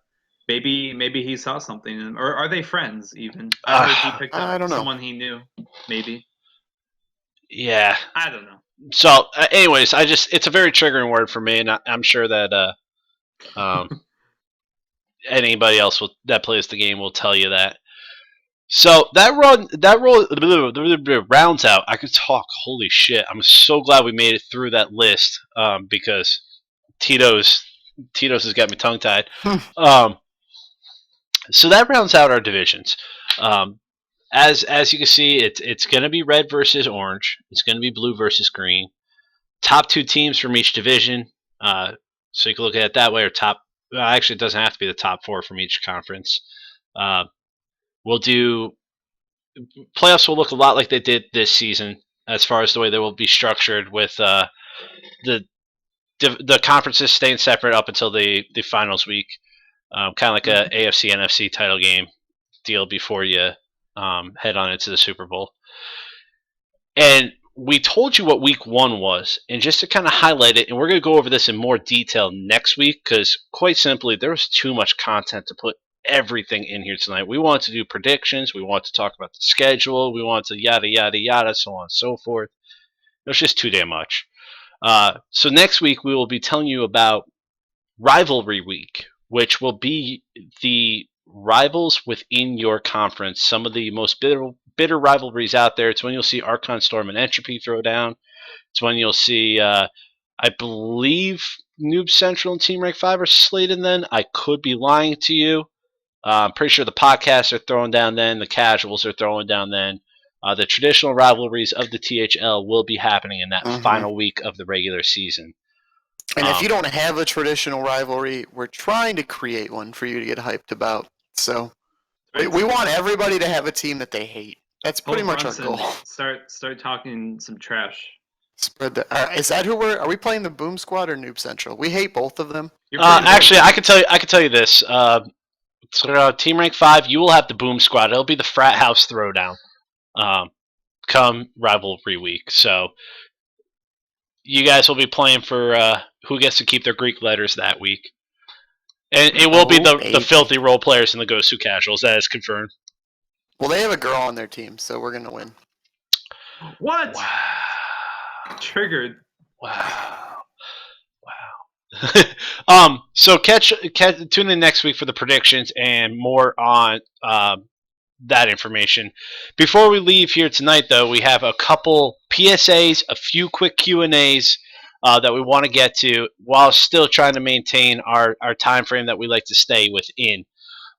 maybe he saw something in him. Or are they friends even? I heard he picked I up don't know. someone he knew. Maybe. Yeah. I don't know. So, anyways, it's a very triggering word for me, and I'm sure that anybody else that plays the game will tell you that. So that rounds out. I could talk. Holy shit! I'm so glad we made it through that list because Tito's has got me tongue tied. So that rounds out our divisions. As you can see, it's going to be red versus orange. It's going to be blue versus green. Top 2 teams from each division. So you can look at it that way, or top. Actually, it doesn't have to be the top 4 from each conference. We'll do playoffs. Will look a lot like they did this season, as far as the way they will be structured, with the conferences staying separate up until the finals week, kind of like a AFC NFC title game deal before you head on into the Super Bowl. And we told you what week 1 was, and just to kind of highlight it, and we're going to go over this in more detail next week because, quite simply, there was too much content to put everything in here tonight. We wanted to do predictions, we wanted to talk about the schedule, we wanted to yada yada yada, so on and so forth. It was just too damn much. So next week we will be telling you about Rivalry Week, which will be the rivals within your conference, some of the most bitter rivalries out there. It's when you'll see Archon Storm and Entropy throw down. It's when you'll see, I believe, Noob Central and Team Rank 5 are slated then. I could be lying to you. I'm pretty sure the podcasts are throwing down then. The casuals are throwing down then. The traditional rivalries of the THL will be happening in that final week of the regular season. And if you don't have a traditional rivalry, we're trying to create one for you to get hyped about. So we want everybody to have a team that they hate. That's pretty much our goal. Start talking some trash. Spread the. Is that who are we playing, the Boom Squad or Noob Central? We hate both of them. Actually, I can tell you this. Team Rank 5, you will have the Boom Squad. It'll be the frat house throwdown. Come Rivalry Week. So you guys will be playing for who gets to keep their Greek letters that week. And it will be the filthy role players and the Gosu Casuals. That is confirmed. Well, they have a girl on their team, so we're going to win. What? Wow. Triggered. Wow. So tune in next week for the predictions and more on that information. Before we leave here tonight, though, we have a couple PSAs, a few quick Q&As that we want to get to while still trying to maintain our time frame that we like to stay within.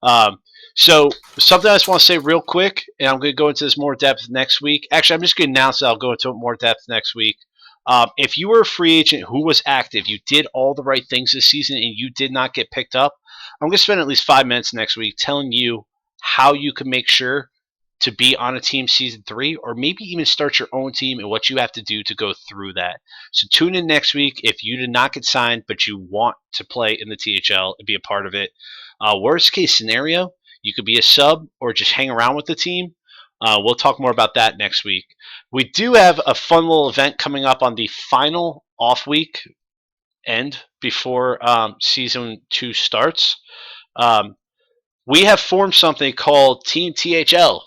Um, so something I just want to say real quick, and I'm going to go into this more depth next week. Actually, I'm just going to announce that I'll go into it more depth next week. If you were a free agent who was active, you did all the right things this season, and you did not get picked up, I'm going to spend at least 5 minutes next week telling you how you can make sure to be on a team season 3, or maybe even start your own team and what you have to do to go through that. So tune in next week if you did not get signed, but you want to play in the THL and be a part of it. Worst case scenario, you could be a sub or just hang around with the team. We'll talk more about that next week. We do have a fun little event coming up on the final off week end before season 2 starts. We have formed something called Team THL,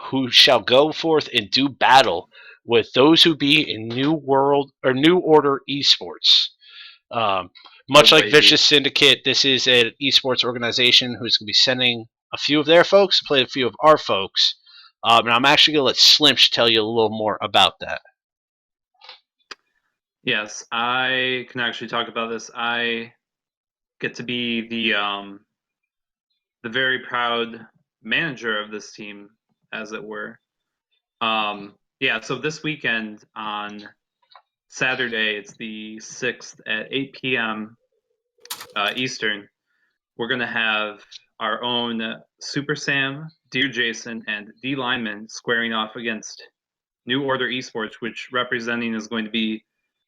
who shall go forth and do battle with those who be in New Order Esports. Much like baby. Vicious Syndicate, this is an esports organization who's going to be sending a few of their folks to play a few of our folks. And I'm actually going to let Slimsh tell you a little more about that. Yes, I can actually talk about this. I get to be the very proud manager of this team, as it were. Yeah, so this weekend on Saturday, it's the 6th at 8 p.m. Eastern, we're going to have our own Super Sam, Dear Jason, and D Lineman squaring off against New Order Esports, which representing is going to be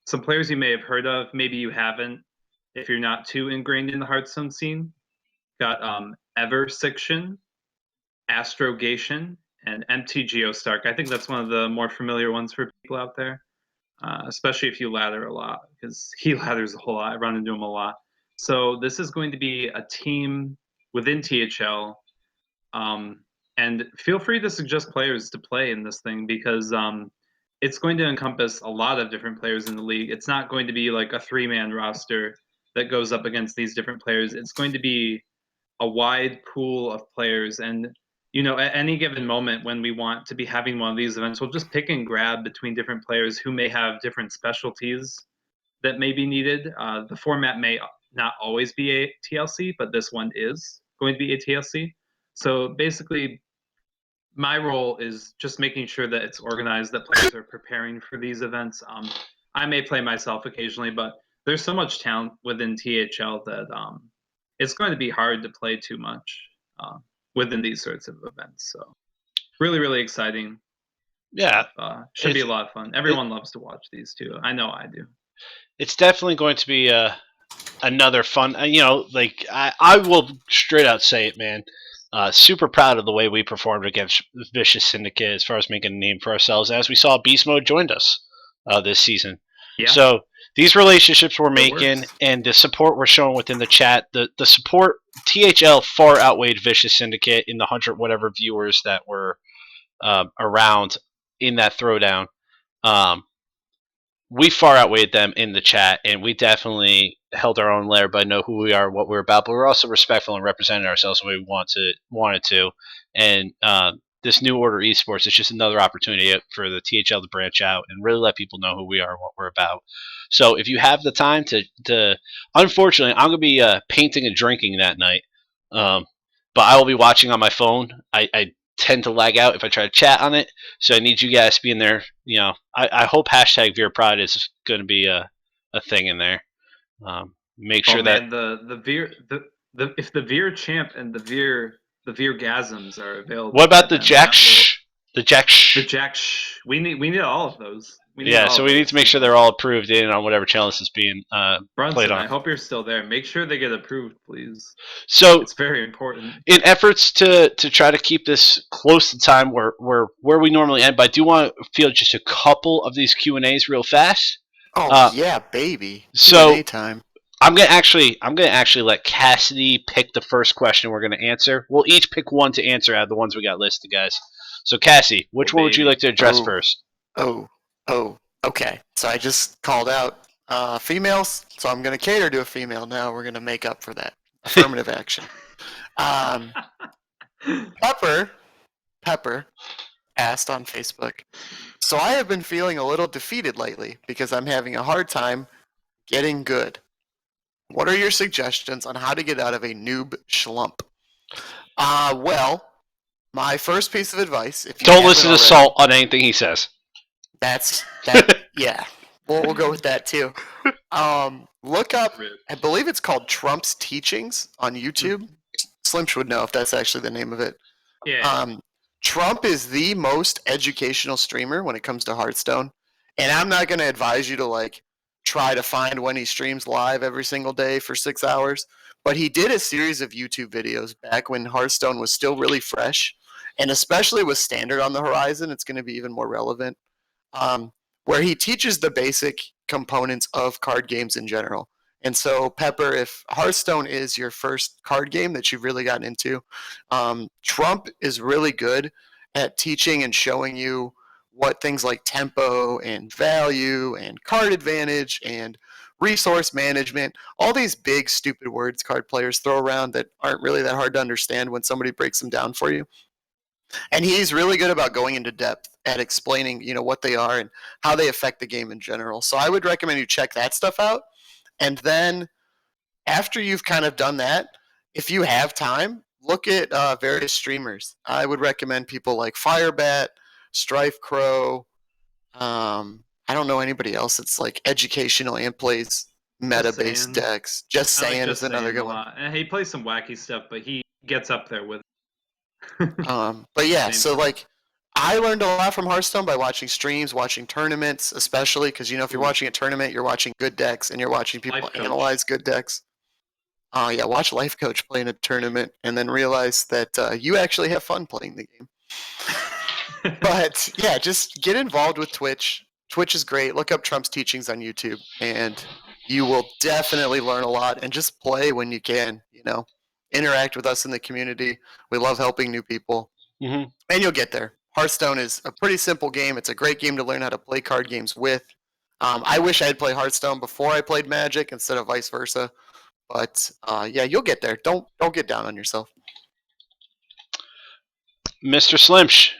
some players you may have heard of, maybe you haven't, if you're not too ingrained in the Hearthstone scene. Got Eversiction, Astrogation, and MT Geostark. I think that's one of the more familiar ones for people out there, especially if you ladder a lot, because he ladders a whole lot. I run into him a lot. So this is going to be a team within THL, and feel free to suggest players to play in this thing because it's going to encompass a lot of different players in the league. It's not going to be like a 3-man roster that goes up against these different players. It's going to be a wide pool of players, and at any given moment when we want to be having one of these events, we'll just pick and grab between different players who may have different specialties that may be needed. The format may not always be a TLC, but this one is going to be a TLC. So basically, my role is just making sure that it's organized, that players are preparing for these events. I may play myself occasionally, but there's so much talent within THL that it's going to be hard to play too much within these sorts of events. So really, really exciting. Yeah. Should be a lot of fun. Everyone loves to watch these too. I know I do. It's definitely going to be another fun. I will straight out say it, man. Super proud of the way we performed against Vicious Syndicate as far as making a name for ourselves. As we saw, Beast Mode joined us this season. Yeah. So these relationships we're making works. and the support we're showing within the chat, the support, THL far outweighed Vicious Syndicate in the 100 whatever viewers that were around in that throwdown. We far outweighed them in the chat, and we definitely held our own lair by know who we are, what we're about, but we're also respectful and representing ourselves the way we wanted to. And this New Order Esports is just another opportunity for the THL to branch out and really let people know who we are and what we're about. So if you have the time to unfortunately, I'm going to be painting and drinking that night, but I will be watching on my phone. I tend to lag out if I try to chat on it, so I need you guys to be in there. I hope hashtag Veer Pride is going to be a thing in there. Make sure that the Veer if the Veer champ and the Veer gasms are available. What about the then Jack? The Jack. We need all of those. We need to make sure they're all approved in on whatever channel this is being Brunson, played on. I hope you're still there. Make sure they get approved, please. So it's very important. In efforts to try to keep this close to time where we normally end, but I do want to field just a couple of these Q&As real fast. Oh yeah, baby. So Q&A time. I'm gonna actually let Cassidy pick the first question we're gonna answer. We'll each pick one to answer out of the ones we got listed, guys. So Cassie, which one would you like to address first? Oh, okay. So I just called out females, so I'm going to cater to a female now. We're going to make up for that. Affirmative action. Um, Pepper asked on Facebook. So I have been feeling a little defeated lately because I'm having a hard time getting good. What are your suggestions on how to get out of a noob schlump? Well, my first piece of advice, if you Don't haven't listen to already, Salt on anything he says. yeah. We'll go with that too. Look up, I believe it's called Trump's Teachings on YouTube. Slimch would know if that's actually the name of it. Yeah. Trump is the most educational streamer when it comes to Hearthstone. And I'm not going to advise you to like try to find when he streams live every single day for 6 hours, but he did a series of YouTube videos back when Hearthstone was still really fresh, and especially with Standard on the horizon, it's going to be even more relevant. Where he teaches the basic components of card games in general. And so, Pepper, if Hearthstone is your first card game that you've really gotten into, Trump is really good at teaching and showing you what things like tempo and value and card advantage and resource management, all these big stupid words card players throw around that aren't really that hard to understand when somebody breaks them down for you. And he's really good about going into depth at explaining, what they are and how they affect the game in general. So I would recommend you check that stuff out. And then after you've kind of done that, if you have time, look at various streamers. I would recommend people like Firebat, Strife Crow. I don't know anybody else that's like educational and plays meta-based decks. Just I like Saying Just is another Saying good a one. lot. And he plays some wacky stuff, but he gets up there with. But yeah, so like I learned a lot from Hearthstone by watching streams, watching tournaments, especially because if you're watching a tournament, you're watching good decks and you're watching people Life Coach. analyze good decks. Yeah, watch Life Coach play in a tournament and then realize that you actually have fun playing the game. But yeah, just get involved with Twitch. Twitch is great. Look up Trump's teachings on YouTube, and you will definitely learn a lot. And just play when you can. Interact with us in the community. We love helping new people, Mm-hmm. and you'll get there. Hearthstone is a pretty simple game. It's a great game to learn how to play card games with. I wish I had played Hearthstone before I played Magic instead of vice versa. But yeah, you'll get there. Don't get down on yourself. Mr. Slimsh,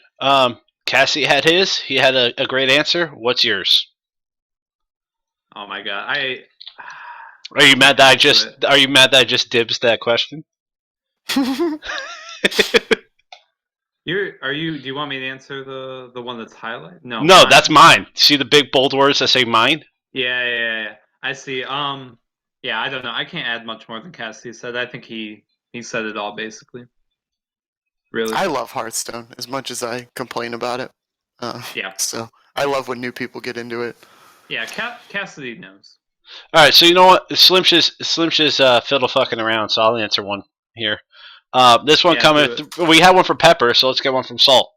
Cassie had his. He had a great answer. What's yours? Oh my god, Are you mad that I just dibs that question? Do you want me to answer the one that's highlighted? No, No, mine. that's mine. See the big bold words that say mine? Yeah. I see. Yeah, I don't know. I can't add much more than Cassie said. I think he said it all basically. Really. I love Hearthstone as much as I complain about it. Yeah. So I love when new people get into it. Yeah, Cassidy knows. All right, so you know what? Slimsh is fiddle fucking around, so I'll answer one here. This one we had one for Pepper, so let's get one from Salt.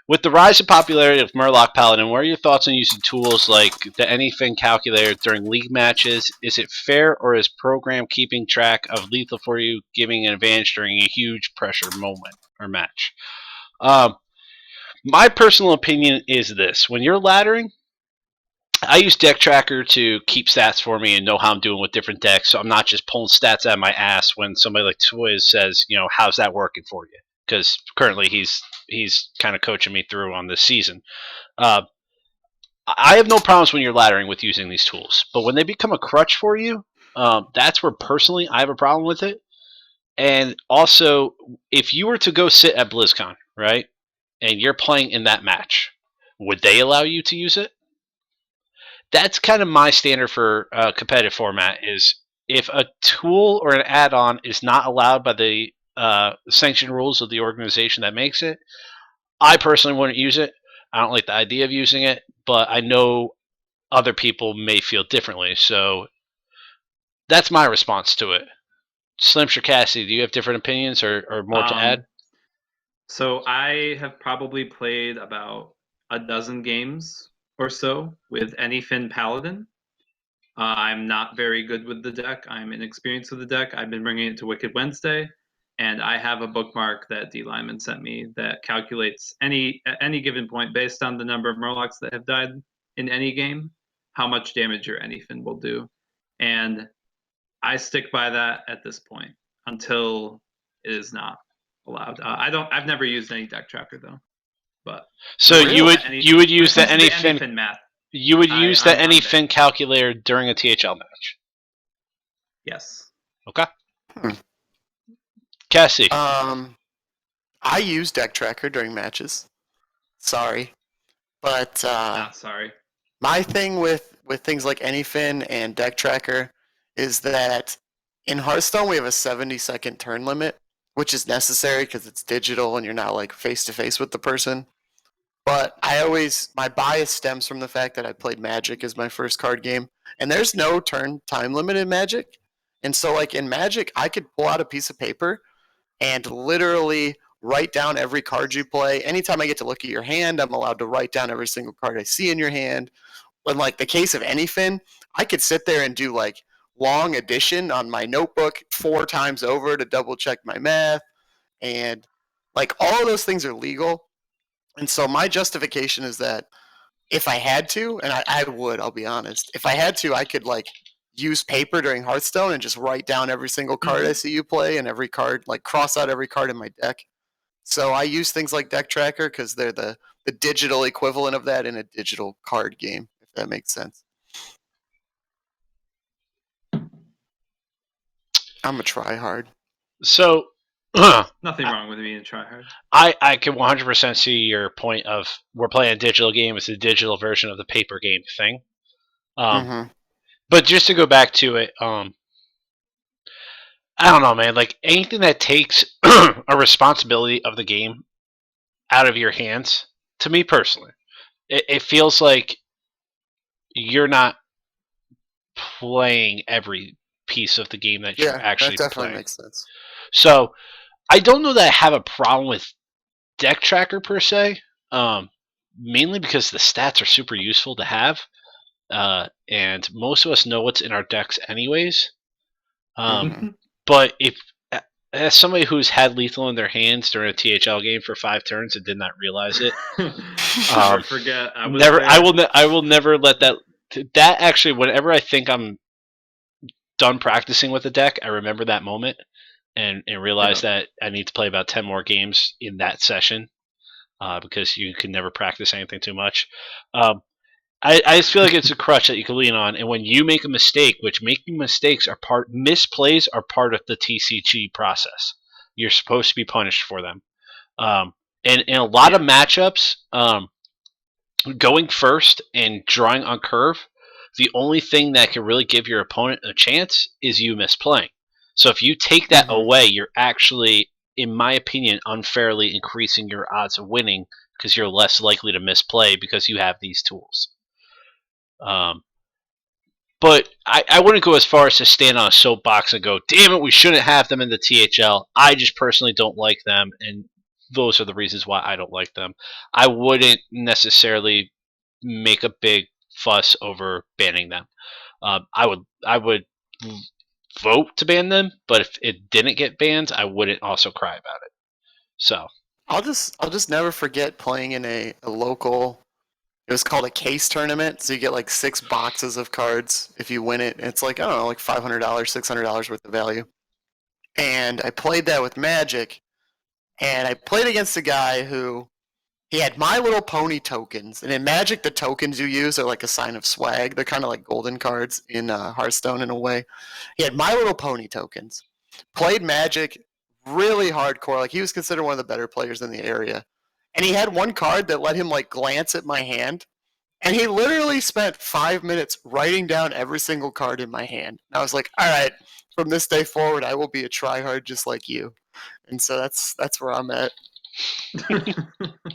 With the rise in popularity of Murloc Paladin, what are your thoughts on using tools like the Anything Calculator during league matches? Is it fair, or is program keeping track of lethal for you giving an advantage during a huge pressure moment or match? My personal opinion is this. When you're laddering, I use Deck Tracker to keep stats for me and know how I'm doing with different decks, so I'm not just pulling stats out of my ass when somebody like Twiz says, how's that working for you? Because currently he's kind of coaching me through on this season. I have no problems when you're laddering with using these tools, but when they become a crutch for you, that's where personally I have a problem with it. And also, if you were to go sit at BlizzCon, right, and you're playing in that match, would they allow you to use it? That's kind of my standard for competitive format is if a tool or an add-on is not allowed by the sanctioned rules of the organization that makes it, I personally wouldn't use it. I don't like the idea of using it, but I know other people may feel differently. So that's my response to it. Slimsh or Cassie, do you have different opinions or more to add? So I have probably played about a dozen games or so with Anyfin Paladin. I'm not very good with the deck. I'm inexperienced with the deck. I've been bringing it to Wicked Wednesday, and I have a bookmark that D Lyman sent me that calculates at any given point based on the number of Murlocs that have died in any game, how much damage your Anyfin will do, and I stick by that at this point until it is not allowed. I've never used any deck tracker though, but So you would use the Anyfin Anyfin math. You would use the I'm there. Anyfin calculator during a THL match. Yes. Okay. Cassie. I use deck tracker during matches. Sorry, but Not sorry. my thing with things like Anyfin and deck tracker is that in Hearthstone we have a 70-second turn limit, which is necessary because it's digital and you're not like face to face with the person. But my bias stems from the fact that I played Magic as my first card game, and there's no turn time limit in Magic. And so like in Magic, I could pull out a piece of paper and literally write down every card you play. Anytime I get to look at your hand, I'm allowed to write down every single card I see in your hand. In like the case of Anyfin, I could sit there and do like long addition on my notebook 4 times over to double check my math, and like all of those things are legal. And so my justification is that if I had to, and I would, I'll be honest, if I had to, I could like use paper during Hearthstone and just write down every single card I see you play and every card, like cross out every card in my deck. So I use things like deck tracker because they're the digital equivalent of that in a digital card game, if that makes sense. I'm a try hard. So Nothing wrong with being a tryhard. I can 100% see your point of we're playing a digital game. It's a digital version of the paper game thing. But just to go back to it, I don't know, man. Like anything that takes a responsibility of the game out of your hands, to me personally, it feels like you're not playing every piece of the game that you're actually that definitely playing. makes sense. So I don't know that I have a problem with deck tracker per se, mainly because the stats are super useful to have, and most of us know what's in our decks anyways. But if as somebody who's had lethal in their hands during a THL game for 5 turns and did not realize it, Never forget. I will never let that. That actually, whenever I think I'm done practicing with the deck, I remember that moment and realize that I need to play about 10 more games in that session, because you can never practice anything too much. I just feel like it's a crutch that you can lean on, and when you make a mistake, which making mistakes are misplays are part of the TCG process. You're supposed to be punished for them. And in a lot of matchups, going first and drawing on curve, the only thing that can really give your opponent a chance is you misplaying. So if you take that away, you're actually, in my opinion, unfairly increasing your odds of winning because you're less likely to misplay because you have these tools. But I wouldn't go as far as to stand on a soapbox and go, damn it, we shouldn't have them in the THL. I just personally don't like them, and those are the reasons why I don't like them. I wouldn't necessarily make a big fuss over banning them. I would vote to ban them, but if it didn't get banned, I wouldn't also cry about it. So I'll just never forget playing in a local. It was called a case tournament, so you get like 6 boxes of cards if you win it. It's like, I don't know, like $500, $600 worth of value. And I played that with Magic, and I played against a guy who he had My Little Pony tokens. And in Magic, the tokens you use are like a sign of swag. They're kind of like golden cards in Hearthstone in a way. He had My Little Pony tokens. Played Magic really hardcore. Like he was considered one of the better players in the area. And he had one card that let him like glance at my hand. And he literally spent 5 minutes writing down every single card in my hand. And I was like, all right, from this day forward, I will be a tryhard just like you. And so that's where I'm at.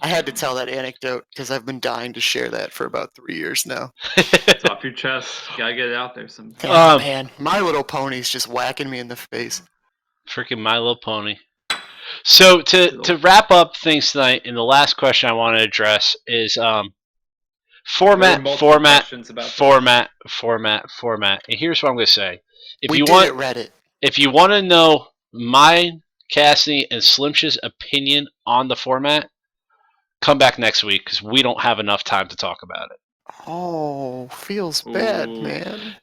I had to tell that anecdote because I've been dying to share that for about 3 years now. It's off your chest. You gotta get it out there sometime. Oh, man, My Little Pony's just whacking me in the face. Freaking My Little Pony. So to wrap up things tonight, and the last question I want to address is format. And here's what I'm going to say: if you want to know my Cassidy, and Slimsh's opinion on the format, come back next week because we don't have enough time to talk about it. Oh, feels bad, Ooh. man.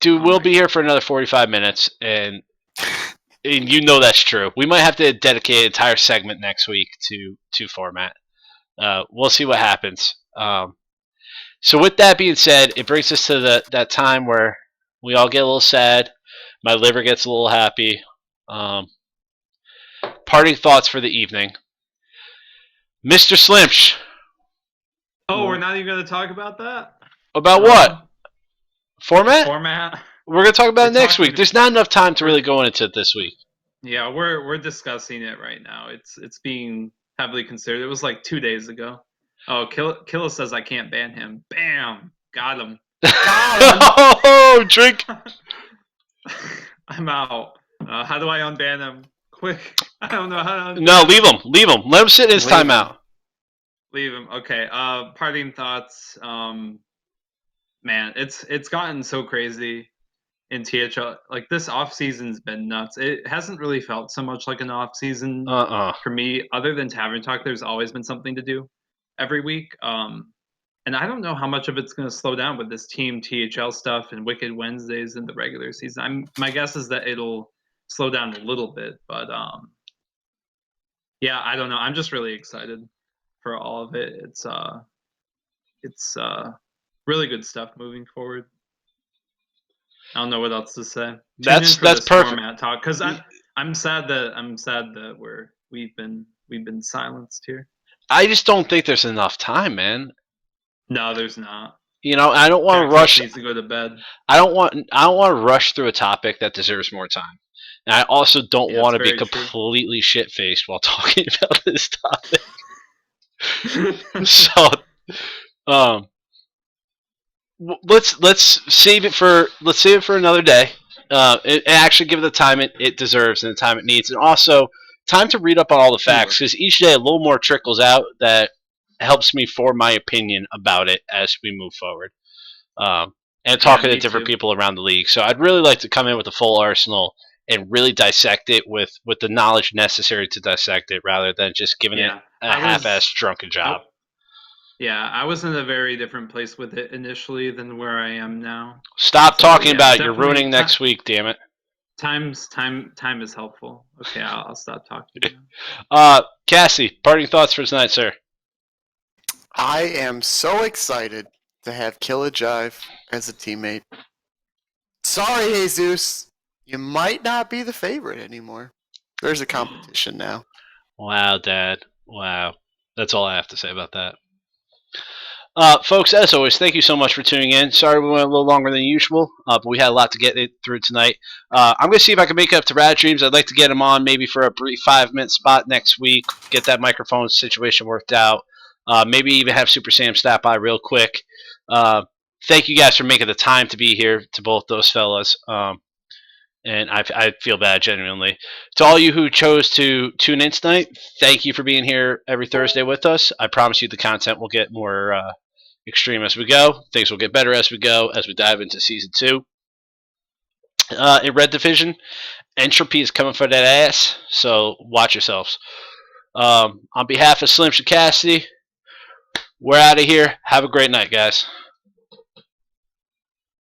Dude, Oh we'll my be here for another 45 minutes, and you know that's true. We might have to dedicate an entire segment next week to format. We'll see what happens. So with that being said, it brings us to that time where we all get a little sad. My liver gets a little happy. Parting thoughts for the evening. Mr. Slimsh. Oh, we're not even going to talk about that? About At what? all? Format? Format? We're going to talk about it We're next talking- week. There's not enough time to really go into it this week. Yeah, we're discussing it right now. It's being heavily considered. It was like 2 days ago. Oh, Killa says I can't ban him. Bam! Got him. Oh, drink. I'm out. How do I unban him? Quick. I don't know how to unban No, him. leave him. Leave him. Let him sit in his Leave him. timeout. Leave him. Okay. Parting thoughts. Man, it's gotten so crazy in THL. Like this off season's been nuts. It hasn't really felt so much like an off season for me. Other than Tavern Talk, there's always been something to do every week. And I don't know how much of it's going to slow down with this Team THL stuff and Wicked Wednesdays in the regular season. My guess is that it'll slow down a little bit, but yeah, I don't know. I'm just really excited for all of it. It's really good stuff moving forward. I don't know what else to say. That's this perfect. Format talk because I'm sad that we've been silenced here. I just don't think there's enough time, man. No, there's not. You know, I don't want to rush. Needs to go to bed. I don't want to rush through a topic that deserves more time. And I also don't Yeah, want to it's be very true. completely shit faced while talking about this topic. So, let's save it for another day. And actually give it the time it deserves and the time it needs, and also time to read up on all the facts because each day a little more trickles out that helps me form my opinion about it as we move forward. And talking to different people around the league. So I'd really like to come in with a full arsenal and really dissect it with the knowledge necessary to dissect it, rather than just giving it a half-assed drunken job. I was in a very different place with it initially than where I am now. Stop talking about it. You're ruining next week, damn it. Time is helpful. Okay, I'll stop talking. Cassie, parting thoughts for tonight, sir. I am so excited to have Killa Jive as a teammate. Sorry, Jesus. You might not be the favorite anymore. There's a competition now. Wow, Dad. Wow. That's all I have to say about that. Folks, as always, thank you so much for tuning in. Sorry we went a little longer than usual, but we had a lot to get through tonight. I'm going to see if I can make it up to Rad Dreams. I'd like to get him on maybe for a brief 5-minute spot next week, get that microphone situation worked out, maybe even have Super Sam stop by real quick. Thank you guys for making the time to be here, to both those fellas. And I feel bad, genuinely. To all you who chose to tune in tonight, thank you for being here every Thursday with us. I promise you the content will get more extreme as we go. Things will get better as we go, as we dive into Season 2. In Red Division, Entropy is coming for that ass, so watch yourselves. On behalf of Slim and Cassidy, we're out of here. Have a great night, guys.